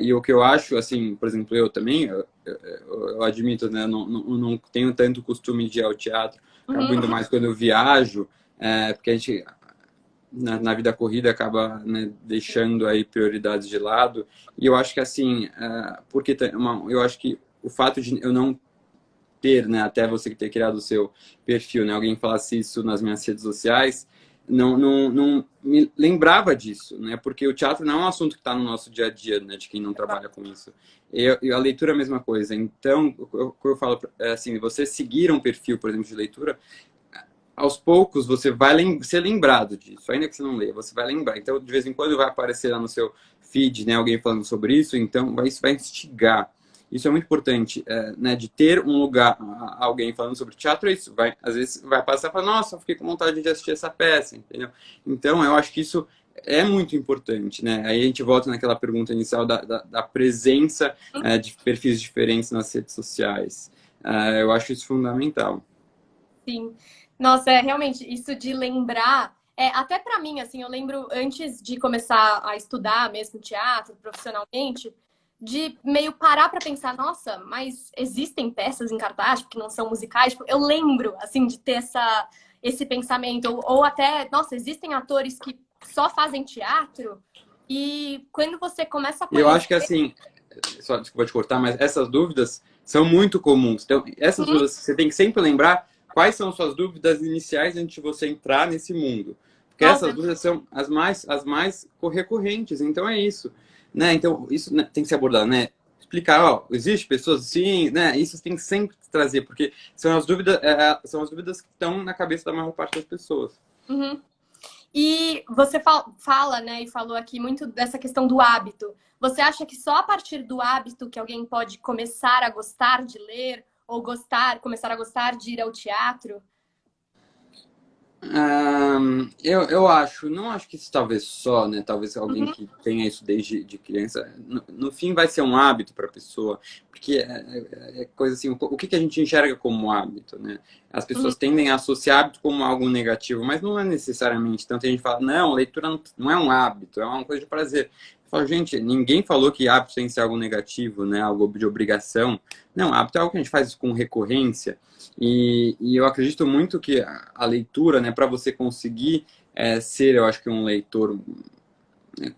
E o que eu acho, assim, por exemplo, eu também, eu admito, né? Eu não tenho tanto costume de ir ao teatro, acabo indo Uhum. mais quando eu viajo, porque a gente na vida corrida acaba né, deixando aí prioridades de lado. E eu acho que assim, eu acho que o fato de eu não ter, né, até você ter criado o seu perfil, né, alguém falasse isso nas minhas redes sociais, não me lembrava disso, né, porque o teatro não é um assunto que está no nosso dia a dia, né, de quem não trabalha com isso. E a leitura é a mesma coisa. Então, o que eu falo, é assim, você seguir um perfil, por exemplo, de leitura, aos poucos você vai ser lembrado disso, ainda que você não leia, você vai lembrar. Então, de vez em quando vai aparecer lá no seu feed, né, alguém falando sobre isso, então isso vai instigar. Isso é muito importante, né, de ter um lugar, alguém falando sobre teatro, é isso. Às vezes vai passar e falar, nossa, eu fiquei com vontade de assistir essa peça, entendeu? Então, eu acho que isso é muito importante, né? Aí a gente volta naquela pergunta inicial da presença de perfis diferentes nas redes sociais. Eu acho isso fundamental. Sim. Nossa, é realmente isso de lembrar, até para mim, assim, eu lembro antes de começar a estudar mesmo teatro profissionalmente, de meio parar para pensar, nossa, mas existem peças em cartaz que não são musicais? Tipo, eu lembro, assim, de ter esse pensamento, ou até, nossa, existem atores que só fazem teatro, e quando você começa a E eu conhecer. acho que assim, só desculpa te cortar, mas essas dúvidas são muito comuns. Então, essas Uhum, dúvidas você tem que sempre lembrar quais são suas dúvidas iniciais antes de você entrar nesse mundo. Porque essas nossa, dúvidas são as mais recorrentes. Então é isso, né? Então isso né, tem que ser abordado, né? Explicar, ó, existe pessoas sim, né? Isso tem que sempre trazer, porque são as dúvidas que estão na cabeça da maior parte das pessoas. uhum. E você fala, né, e falou aqui muito dessa questão do hábito. Você acha que só a partir do hábito que alguém pode começar a gostar de ler ou começar a gostar de ir ao teatro? Eu acho, não acho que isso talvez só, né? Talvez alguém Uhum, que tenha isso desde de criança, no fim vai ser um hábito para a pessoa, porque é coisa assim, o que a gente enxerga como hábito, né? As uhum, pessoas tendem a associar hábito como algo negativo, mas não é necessariamente. Então tem gente que fala, não, leitura não é um hábito, é uma coisa de prazer. Eu falo, gente, ninguém falou que hábito tem que ser algo negativo, né? Algo de obrigação. Não, hábito é algo que a gente faz com recorrência. E eu acredito muito que a leitura, né, para você conseguir ser, eu acho que um leitor né,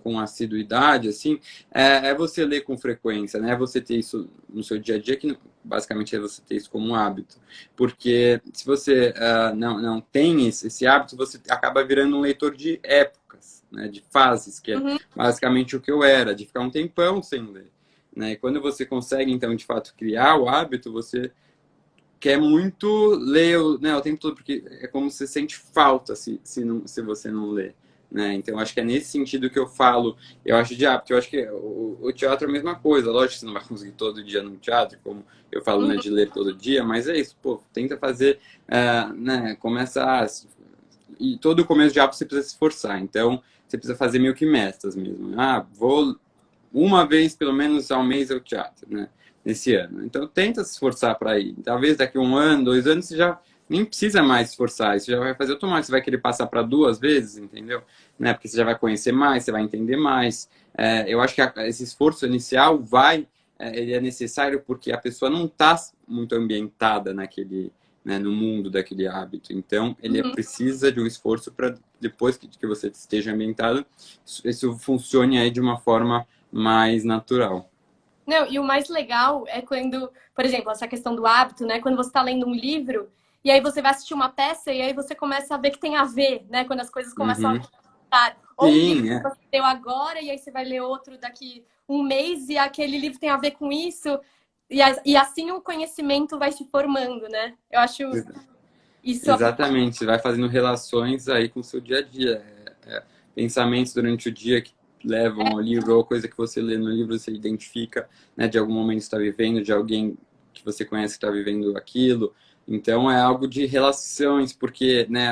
com assiduidade, assim, é você ler com frequência, né? É você ter isso no seu dia a dia, que basicamente é você ter isso como um hábito. Porque se você não tem esse hábito, você acaba virando um leitor de épocas, né, de fases, que é uhum. basicamente o que eu era, de ficar um tempão sem ler. Né? E quando você consegue, então, de fato, criar o hábito, você quer muito ler né, o tempo todo, porque é como se você sente falta se você não lê. Né? Então, acho que é nesse sentido que eu falo, eu acho de hábito, eu acho que o teatro é a mesma coisa, lógico que você não vai conseguir todo dia no teatro, como eu falo, né, Uhum. de ler todo dia, mas é isso, pô, tenta fazer, né, começa e todo começo de hábito você precisa se esforçar, então você precisa fazer meio que metas mesmo, vou uma vez pelo menos ao mês ao teatro, né? Nesse ano. Então tenta se esforçar para ir. Talvez daqui um ano, 2 anos, você já nem precisa mais se esforçar. Isso já vai fazer automático. Você vai querer passar para 2 vezes, entendeu? Né? Porque você já vai conhecer mais, você vai entender mais. Eu acho que esse esforço inicial ele é necessário porque a pessoa não está muito ambientada né, no mundo daquele hábito. Então, ele Uhum. precisa de um esforço para depois que você esteja ambientado, isso funcione aí de uma forma mais natural. Não, e o mais legal é quando, por exemplo, essa questão do hábito, né? Quando você está lendo um livro e aí você vai assistir uma peça e aí você começa a ver que tem a ver, né? Quando as coisas começam a Uhum. conectar. Ou um livro Sim, que você leu agora e aí você vai ler outro daqui um mês e aquele livro tem a ver com isso. E assim o conhecimento vai se formando, né? Eu acho isso. exatamente. Você vai fazendo relações aí com o seu dia a dia. Pensamentos durante o dia que levam ao livro, ou coisa que você lê no livro, você identifica, né, de algum momento que está vivendo, de alguém que você conhece que está vivendo aquilo. Então é algo de relações, porque, né,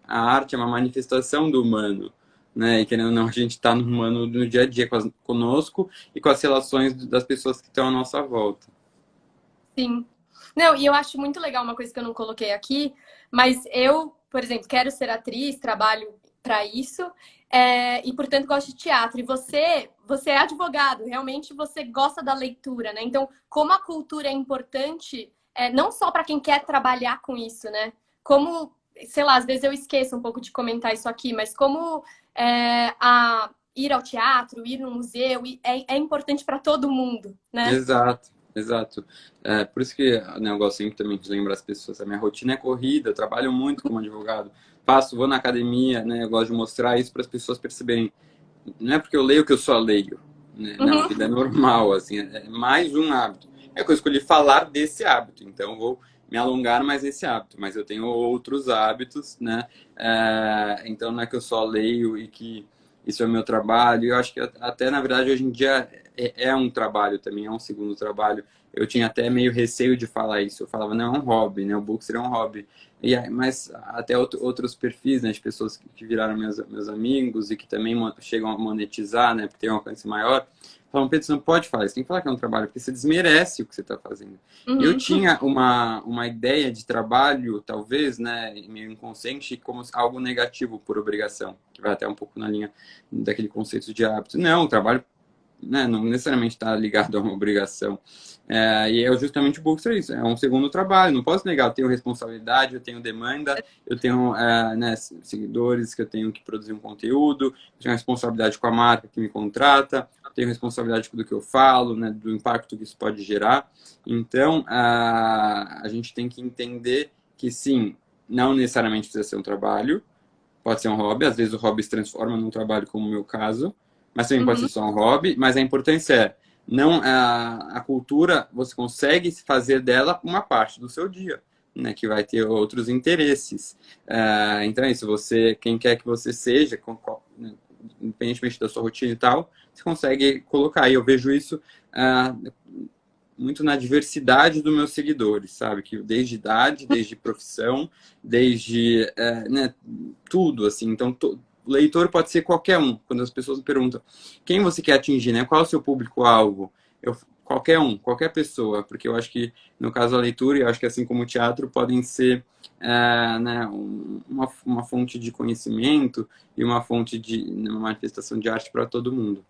a arte é uma manifestação do humano, né? E querendo ou não, a gente está no humano no dia a dia conosco e com as relações das pessoas que estão à nossa volta. Sim. Não, e eu acho muito legal uma coisa que eu não coloquei aqui, mas eu, por exemplo, quero ser atriz, trabalho para isso, e portanto gosto de teatro. E você é advogado, realmente você gosta da leitura, né? Então, como a cultura é importante, não só para quem quer trabalhar com isso, né? Como, sei lá, às vezes eu esqueço um pouco de comentar isso aqui, mas como ir ao teatro, ir no museu, é importante para todo mundo, né? Exato, exato. É, por isso que, né, eu gosto sempre também de lembrar as pessoas. A minha rotina é corrida, eu trabalho muito como advogado. Faço, vou na academia, né? Eu gosto de mostrar isso para as pessoas perceberem. Não é porque eu leio que eu só leio, né? Não, a Uhum. vida é normal, assim, é mais um hábito. É que eu escolhi falar desse hábito, então eu vou me alongar mais nesse hábito, mas eu tenho outros hábitos, né? Então não é que eu só leio e que isso é o meu trabalho. Eu acho que até, na verdade, hoje em dia é um trabalho também, é um segundo trabalho. Eu tinha até meio receio de falar isso. Eu falava, não, é um hobby, né? O Bookster é um hobby. Mas até outros perfis, né, de pessoas que viraram meus amigos e que também chegam a monetizar, né, porque tem um alcance maior, falam, Pedro, você não pode falar isso, tem que falar que é um trabalho, porque você desmerece o que você está fazendo. E eu Uhum. tinha uma ideia de trabalho, talvez, né, meio inconsciente, como algo negativo por obrigação, que vai até um pouco na linha daquele conceito de hábito. Não, o trabalho, né, não necessariamente está ligado a uma obrigação. E é justamente o Bookster isso, é um segundo trabalho, não posso negar, eu tenho responsabilidade, eu tenho demanda, eu tenho né, seguidores que eu tenho que produzir um conteúdo, eu tenho responsabilidade com a marca que me contrata, tenho responsabilidade do que eu falo, né, do impacto que isso pode gerar. Então, a gente tem que entender que, sim, não necessariamente precisa ser um trabalho, pode ser um hobby, às vezes o hobby se transforma num trabalho, como o meu caso, mas também pode Uhum. ser só um hobby, mas a importância não a cultura, você consegue fazer dela uma parte do seu dia, né, que vai ter outros interesses. Então é isso, quem quer que você seja, né, independentemente da sua rotina e tal, você consegue colocar. E eu vejo isso muito na diversidade dos meus seguidores, sabe? Que desde idade, desde profissão, desde né, tudo, assim. Então, o leitor pode ser qualquer um. Quando as pessoas me perguntam quem você quer atingir, né? Qual é o seu público-alvo? Qualquer um, qualquer pessoa, porque eu acho que, no caso da leitura, e eu acho que assim como o teatro, podem ser né, uma fonte de conhecimento e uma fonte de uma manifestação de arte para todo mundo.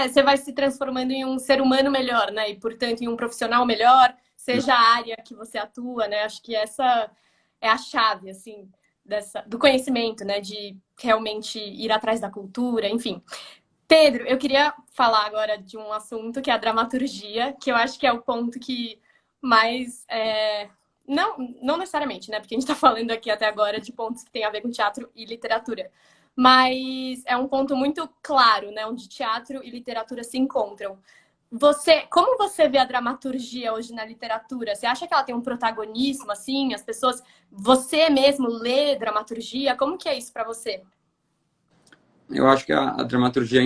Você vai se transformando em um ser humano melhor, né? E, portanto, em um profissional melhor, seja a área que você atua, né? Acho que essa é a chave, assim, do conhecimento, né? De realmente ir atrás da cultura, enfim. Pedro, eu queria falar agora de um assunto que é a dramaturgia, que eu acho que é o ponto que mais. Não necessariamente, né? Porque a gente está falando aqui até agora de pontos que têm a ver com teatro e literatura. Mas é um ponto muito claro, né? Onde teatro e literatura se encontram. Como você vê a dramaturgia hoje na literatura? Você acha que ela tem um protagonismo, assim? As pessoas. Você mesmo lê dramaturgia? Como que é isso para você? Eu acho que a dramaturgia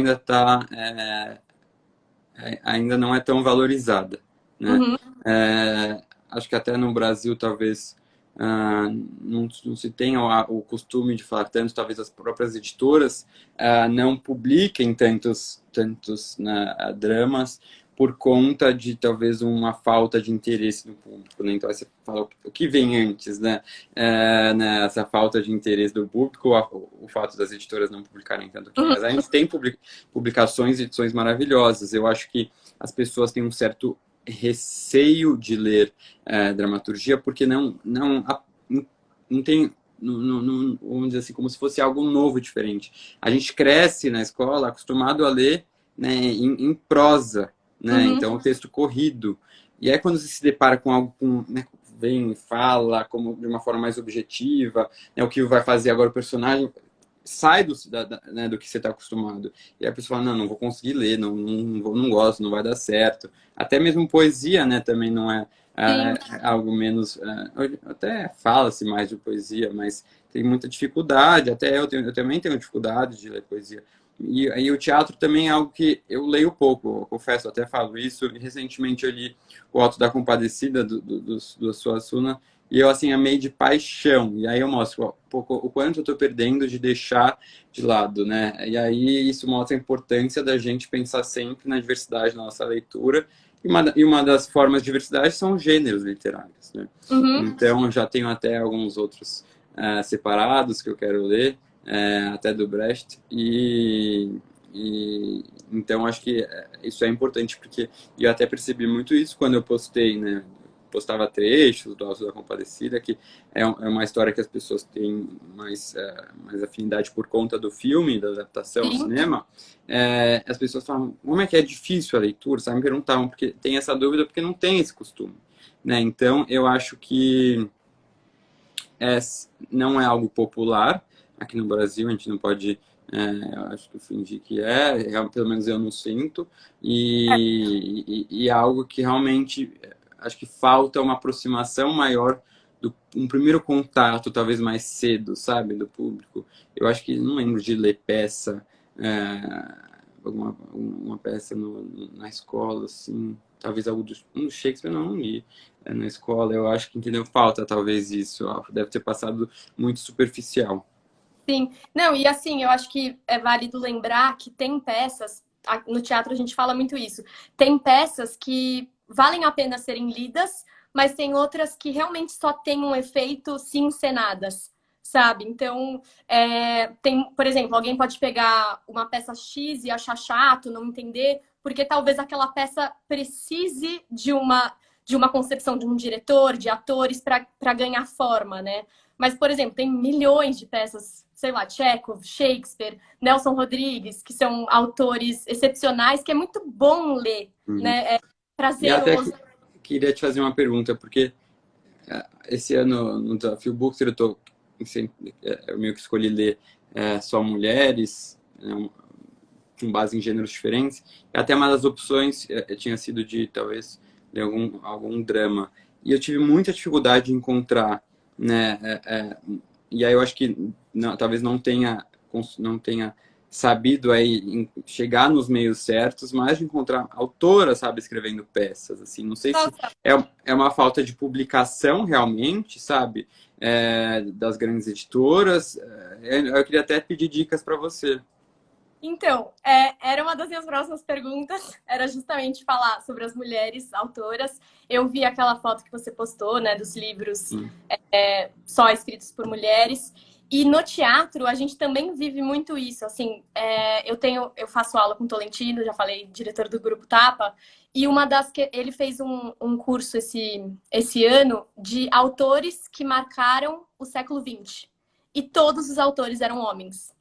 ainda não é tão valorizada, né? Uhum, Acho que até no Brasil talvez não se tenha o costume de falar tanto, talvez as próprias editoras não publiquem tantos né, dramas por conta de talvez uma falta de interesse do público, né? Então aí você fala o que vem antes, né? Essa falta de interesse do público, o fato das editoras não publicarem tanto aqui. uhum, Mas a gente tem publicações e edições maravilhosas. Eu acho que as pessoas têm um certo receio de ler dramaturgia porque não tem, vamos dizer assim, como se fosse algo novo, diferente. A gente cresce na escola acostumado a ler, né, em prosa, né? uhum. Então, o texto corrido. E aí, quando você se depara com algo né, vem, fala como de uma forma mais objetiva, né, o que vai fazer agora o personagem sai né, do que você está acostumado. E a pessoa fala, não vou conseguir ler, não gosto, não vai dar certo. Até mesmo poesia, né, também não Sim. algo menos... até fala-se mais de poesia, mas tem muita dificuldade. Até eu também tenho dificuldade de ler poesia. E aí o teatro também é algo que eu leio pouco, eu confesso, até falo isso. E recentemente eu li O Auto da Compadecida, do Suassuna, e eu, assim, amei de paixão. E aí eu mostro ó, o quanto eu tô perdendo de deixar de lado, né? E aí isso mostra a importância da gente pensar sempre na diversidade na nossa leitura. E uma das formas de diversidade são os gêneros literários, né? Uhum. Então, já tenho até alguns outros separados que eu quero ler, até do Brecht. Então, acho que isso é importante, porque eu até percebi muito isso quando eu postei, né? Postava trechos do Alto da Compadecida, que é uma história que as pessoas têm mais afinidade por conta do filme, da adaptação ao Sim. cinema. As pessoas falam, como é que é difícil a leitura? Sabe? Me perguntavam, porque tem essa dúvida, porque não tem esse costume. Né? Então, eu acho que é, não é algo popular aqui no Brasil, a gente não pode, eu acho que fingir que pelo menos eu não sinto, e é algo que realmente acho que falta uma aproximação maior, um primeiro contato, talvez mais cedo, sabe, do público. Eu acho que não lembro de ler peça, uma peça na escola, assim, talvez algo do Shakespeare, não li na escola. Eu acho que, entendeu? Falta talvez isso. Ó, deve ter passado muito superficial. Sim. Não, e assim, eu acho que é válido lembrar que tem peças, no teatro a gente fala muito isso, tem peças que valem a pena serem lidas, mas tem outras que realmente só têm um efeito se encenadas, sabe? Então, tem, por exemplo, alguém pode pegar uma peça X e achar chato, não entender, porque talvez aquela peça precise de uma concepção de um diretor, de atores, para ganhar forma, né? Mas, por exemplo, tem milhões de peças, sei lá, Chekhov, Shakespeare, Nelson Rodrigues, que são autores excepcionais, que é muito bom ler, Uhum. né? É E até prazeroso. queria te fazer uma pergunta, porque esse ano no Desafio Bookster eu meio que escolhi ler só mulheres, né, com base em gêneros diferentes. E até uma das opções tinha sido de talvez ler algum drama. E eu tive muita dificuldade de encontrar, né? E aí eu acho que talvez não tenha sabido aí chegar nos meios certos, mas de encontrar autoras, sabe, escrevendo peças, assim, não sei se Nossa, é uma falta de publicação realmente, sabe, das grandes editoras. Eu queria até pedir dicas para você. então, era uma das minhas próximas perguntas, era justamente falar sobre as mulheres autoras. Eu vi aquela foto que você postou, né, dos livros Sim. só escritos por mulheres. E no teatro, a gente também vive muito isso. Assim, eu faço aula com o Tolentino, já falei, diretor do Grupo Tapa, e uma das que ele fez um curso esse ano de autores que marcaram o século XX. E todos os autores eram homens.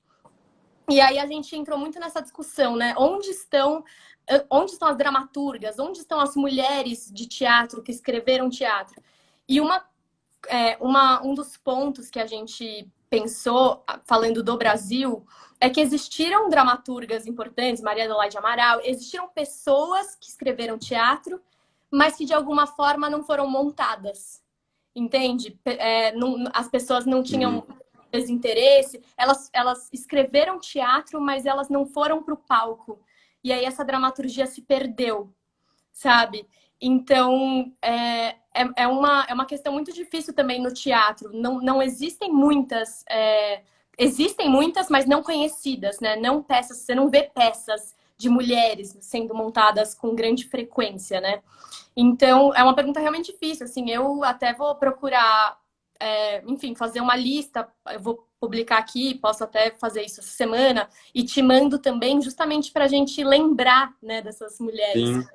E aí a gente entrou muito nessa discussão, né? Onde estão as dramaturgas? Onde estão as mulheres de teatro que escreveram teatro? E um dos pontos que a gente pensou, falando do Brasil, é que existiram dramaturgas importantes, Maria Adelaide Amaral, existiram pessoas que escreveram teatro, mas que de alguma forma não foram montadas, entende? As pessoas não Uhum. tinham desinteresse, elas escreveram teatro, mas elas não foram para o palco. E aí essa dramaturgia se perdeu, sabe? Então, é uma questão muito difícil também no teatro. Não existem muitas. Existem muitas, mas não conhecidas, né? Não peças, você não vê peças de mulheres sendo montadas com grande frequência, né? Então, é uma pergunta realmente difícil. Assim, eu até vou procurar, enfim, fazer uma lista. Eu vou publicar aqui, posso até fazer isso essa semana, e te mando também, justamente para a gente lembrar, né, dessas mulheres. Sim.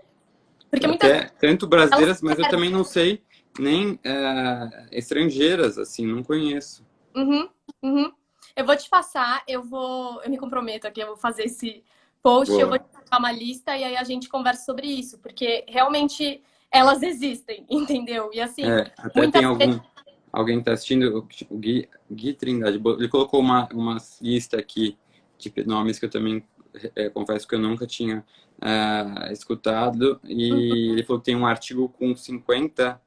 Porque muitas vezes Até tanto elas se brasileiras, mas eu perdem. também não sei nem estrangeiras, assim, não conheço. Uhum, uhum. Eu vou te passar, eu me comprometo aqui, eu vou fazer esse post, eu vou Boa. te passar uma lista e aí a gente conversa sobre isso, porque realmente elas existem, entendeu? E assim, Até tem muitas vezes. alguém que está assistindo, o Gui Trindade, ele colocou uma lista aqui de nomes que eu também confesso que eu nunca tinha escutado, e ele falou que tem um artigo com 50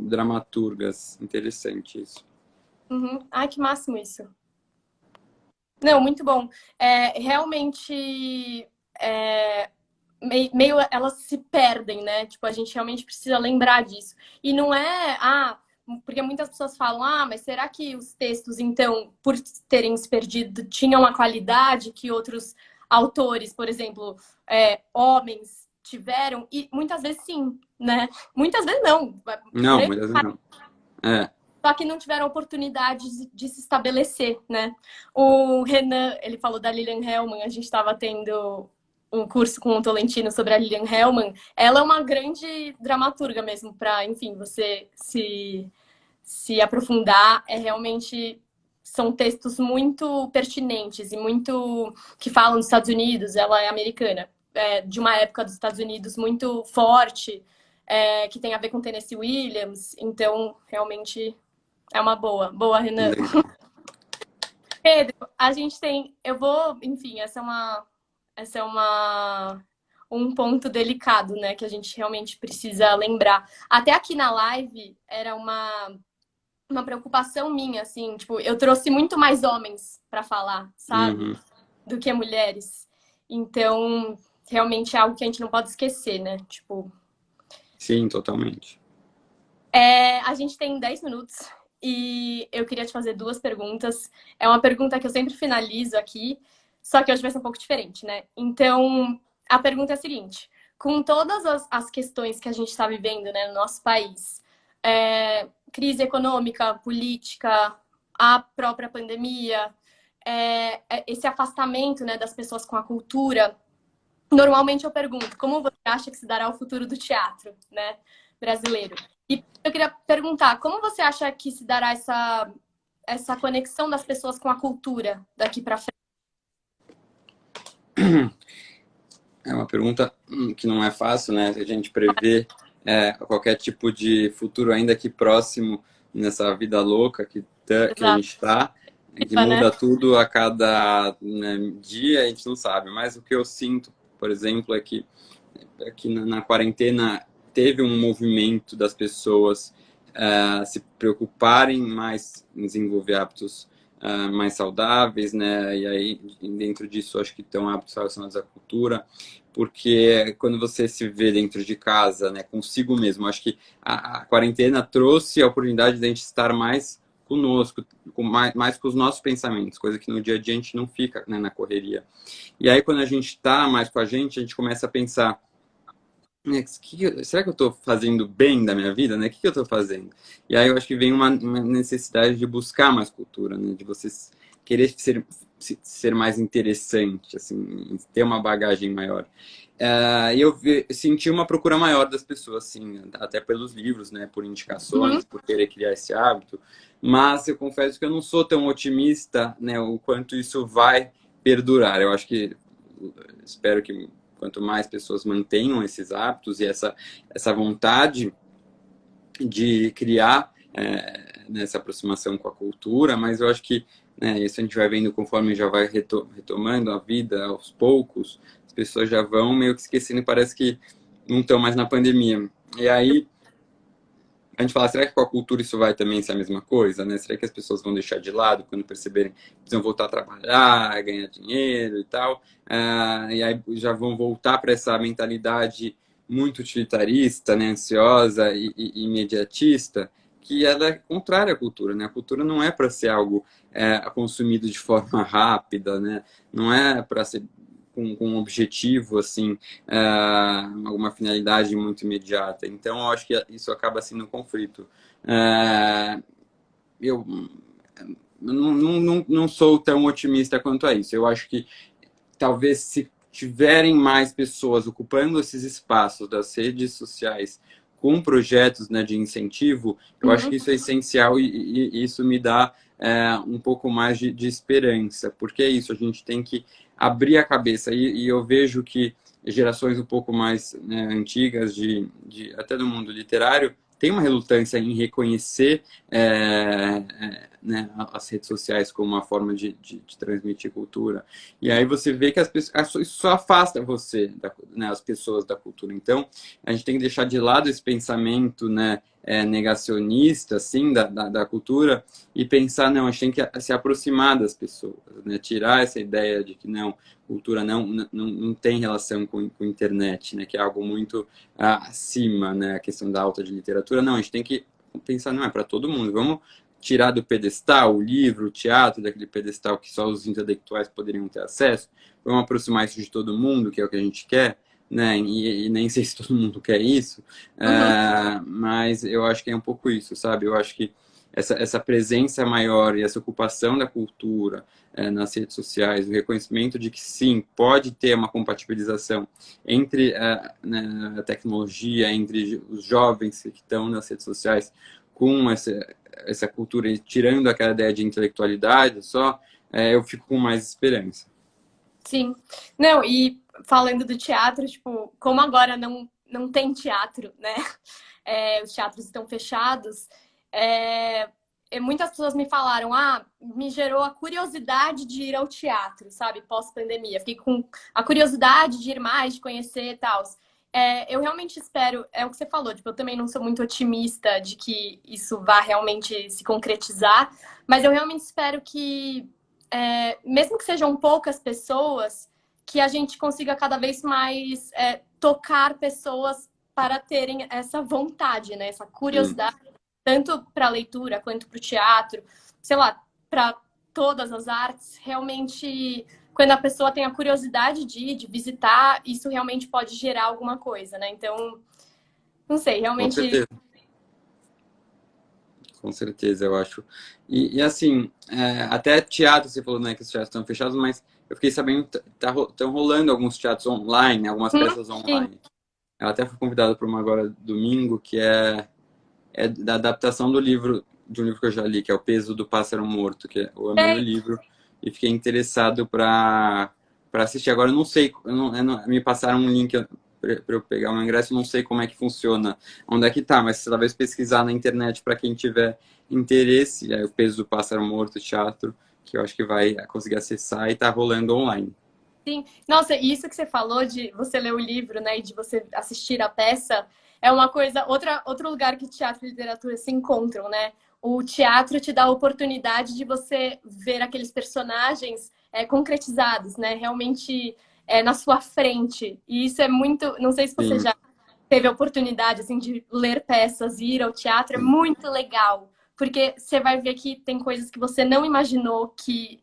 dramaturgas. Interessante isso. Uhum. Ai, que máximo isso. Não, muito bom. Realmente, é, meio elas se perdem, né? Tipo, a gente realmente precisa lembrar disso. E não é, porque muitas pessoas falam, mas será que os textos, então, por terem se perdido, tinham a qualidade que outros autores, por exemplo, homens tiveram? E muitas vezes sim, né? Muitas vezes não. Não, muitas vezes não. É. Só que não tiveram oportunidade de se estabelecer, né? O Renan, ele falou da Lilian Hellman, a gente estava tendo um curso com o Tolentino sobre a Lilian Hellman. Ela é uma grande dramaturga mesmo, para, enfim, você se aprofundar. É realmente são textos muito pertinentes e muito que falam dos Estados Unidos. Ela é americana, de uma época dos Estados Unidos muito forte, que tem a ver com Tennessee Williams. Então, realmente é uma boa. Boa, Renan. Legal. Pedro, a gente tem. Eu vou. Enfim, essa é um ponto delicado, né? Que a gente realmente precisa lembrar. Até aqui na live era uma preocupação minha, assim. Tipo, eu trouxe muito mais homens para falar, sabe? Uhum. Do que mulheres. Então, realmente é algo que a gente não pode esquecer, né? Tipo. Sim, totalmente. A gente tem 10 minutos e eu queria te fazer duas perguntas. É uma pergunta que eu sempre finalizo aqui, só que hoje vai ser um pouco diferente, né? Então, a pergunta é a seguinte: com todas as questões que a gente está vivendo, né, no nosso país, crise econômica, política, a própria pandemia, esse afastamento, né, das pessoas com a cultura, normalmente eu pergunto, como você acha que se dará o futuro do teatro, né, brasileiro? E eu queria perguntar, como você acha que se dará essa conexão das pessoas com a cultura daqui para frente? É uma pergunta que não é fácil, né? A gente prever qualquer tipo de futuro, ainda que próximo, nessa vida louca que a Exato, gente está, que né? muda tudo a cada, né, dia, a gente não sabe. Mas o que eu sinto, por exemplo, é que aqui na quarentena teve um movimento das pessoas se preocuparem mais em desenvolver hábitos mais saudáveis, né? E aí, dentro disso, acho que estão hábitos relacionados à cultura, porque quando você se vê dentro de casa, né, consigo mesmo, acho que a quarentena trouxe a oportunidade de a gente estar mais conosco, mais com os nossos pensamentos, coisa que no dia a dia a gente não fica, né, na correria. E aí, quando a gente está mais com a gente começa a pensar, será que eu estou fazendo bem da minha vida, né? O que eu estou fazendo? E aí eu acho que vem uma necessidade de buscar mais cultura, né? De você querer ser mais interessante, assim, ter uma bagagem maior. E eu senti uma procura maior das pessoas, assim, até pelos livros, né? Por Uhum. indicações, por querer criar esse hábito. Mas eu confesso que eu não sou tão otimista, né? O quanto isso vai perdurar. Eu acho que, espero que quanto mais pessoas mantenham esses hábitos e essa vontade de criar nessa aproximação com a cultura, mas eu acho que, né, isso a gente vai vendo conforme já vai retomando a vida aos poucos, as pessoas já vão meio que esquecendo e parece que não estão mais na pandemia. E aí a gente fala, será que com a cultura isso vai também ser a mesma coisa, né? Será que as pessoas vão deixar de lado quando perceberem que precisam voltar a trabalhar, ganhar dinheiro e tal? E aí já vão voltar para essa mentalidade muito utilitarista, né? Ansiosa e imediatista, que ela é contrária à cultura, né? A cultura não é para ser algo consumido de forma rápida, né? Não é para ser com um objetivo, assim, alguma finalidade muito imediata. Então, eu acho que isso acaba sendo um conflito. Eu não sou tão otimista quanto a isso. Eu acho que talvez se tiverem mais pessoas ocupando esses espaços das redes sociais com projetos, né, de incentivo, eu acho que isso é essencial e isso me dá um pouco mais de esperança, porque é isso, a gente tem que abrir a cabeça e eu vejo que gerações um pouco mais, né, antigas, até do mundo literário, tem uma relutância em reconhecer né, as redes sociais como uma forma de transmitir cultura. E aí você vê que isso só afasta você, né, as pessoas da cultura. Então, a gente tem que deixar de lado esse pensamento, né, negacionista, assim, da cultura e pensar, não, a gente tem que se aproximar das pessoas, né, tirar essa ideia de que, não, cultura não tem relação com internet, né, que é algo muito acima, né, a questão da alta de literatura. Não, a gente tem que pensar, não é para todo mundo. Vamos tirar do pedestal o livro, o teatro, daquele pedestal que só os intelectuais poderiam ter acesso. Vamos aproximar isso de todo mundo, que é o que a gente quer, né? E nem sei se todo mundo quer isso, mas eu acho que é um pouco isso, sabe? Eu acho que essa presença maior e essa ocupação da cultura nas redes sociais, o reconhecimento de que sim, pode ter uma compatibilização entre né, a tecnologia, entre os jovens que estão nas redes sociais com essa cultura, e tirando aquela ideia de intelectualidade só, eu fico com mais esperança. Sim. Não, e falando do teatro, tipo, como agora não tem teatro, né? Os teatros estão fechados. Muitas pessoas me falaram, me gerou a curiosidade de ir ao teatro, sabe? Pós-pandemia. Fiquei com a curiosidade de ir mais, de conhecer e tal. Eu realmente espero, é o que você falou, tipo, eu também não sou muito otimista de que isso vá realmente se concretizar, mas eu realmente espero que, mesmo que sejam poucas pessoas, que a gente consiga cada vez mais tocar pessoas para terem essa vontade, né? Essa curiosidade, tanto para a leitura quanto para o teatro, sei lá, para todas as artes, realmente, quando a pessoa tem a curiosidade de visitar, isso realmente pode gerar alguma coisa, né? Então, não sei, Com realmente. certeza. Com certeza, eu acho. E assim, até teatro, você falou, né, que os teatros estão fechados, mas eu fiquei sabendo que estão rolando alguns teatros online, algumas peças Sim, online. Ela até foi convidada para uma agora domingo, que é da adaptação de um livro que eu já li, que é O Peso do Pássaro Morto, que eu amei o é, livro e fiquei interessado para assistir. Agora eu não sei, me passaram um link para eu pegar um ingresso, eu não sei como é que funciona, onde é que tá, mas talvez pesquisar na internet para quem tiver interesse, O Peso do Pássaro Morto, teatro, que eu acho que vai conseguir acessar e tá rolando online. sim. Nossa, e isso que você falou de você ler o livro, né, e de você assistir a peça, é uma coisa, outro lugar que teatro e literatura se encontram, né? O teatro te dá a oportunidade de você ver aqueles personagens concretizados, né? Realmente na sua frente. E isso é muito. Não sei se você Sim, já teve a oportunidade assim, de ler peças, ir ao teatro, é sim. muito legal. Porque você vai ver que tem coisas que você não imaginou que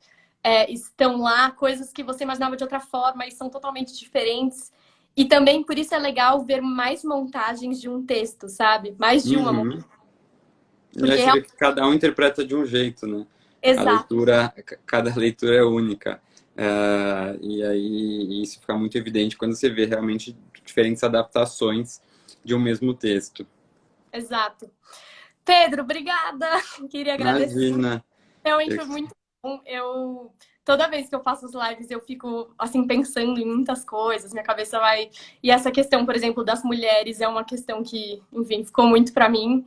estão lá, coisas que você imaginava de outra forma e são totalmente diferentes. E também por isso é legal ver mais montagens de um texto, sabe? Mais de uma montagem. Uhum. E aí Porque você vê que cada um interpreta de um jeito, né? A exato, leitura, cada leitura é única. E aí isso fica muito evidente quando você vê realmente diferentes adaptações de um mesmo texto. exato. Pedro, obrigada. Queria agradecer. Imagina. Realmente Eu- foi muito bom. Toda vez que eu faço as lives, eu fico assim pensando em muitas coisas. Minha cabeça vai. E essa questão, por exemplo, das mulheres é uma questão que, enfim, ficou muito para mim.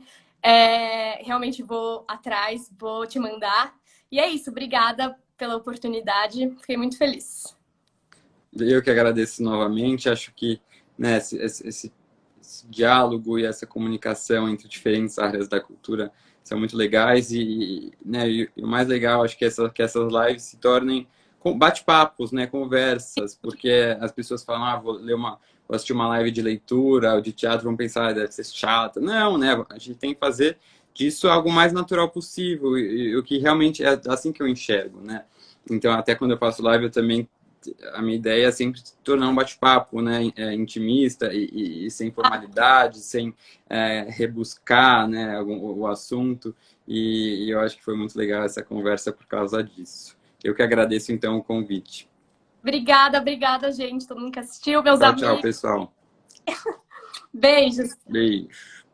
Realmente vou atrás, vou te mandar. E é isso. Obrigada pela oportunidade. Fiquei muito feliz. Eu que agradeço novamente. Acho que, né, esse diálogo e essa comunicação entre diferentes áreas da cultura são muito legais né, e o mais legal, acho que, que essas lives se tornem bate-papos, né, conversas, porque as pessoas falam, vou assistir uma live de leitura ou de teatro, vão pensar, deve ser chata. Não, né, a gente tem que fazer disso algo mais natural possível, e o que realmente é assim que eu enxergo, né. Então, até quando eu faço live, eu também a minha ideia é sempre tornar um bate-papo, né, intimista e sem formalidade, sem rebuscar, né, o assunto. E eu acho que foi muito legal essa conversa por causa disso. Eu que agradeço, então, o convite. Obrigada, obrigada, gente. Todo mundo que assistiu, meus Tchau, tchau, amigos. pessoal. Beijos. Beijo.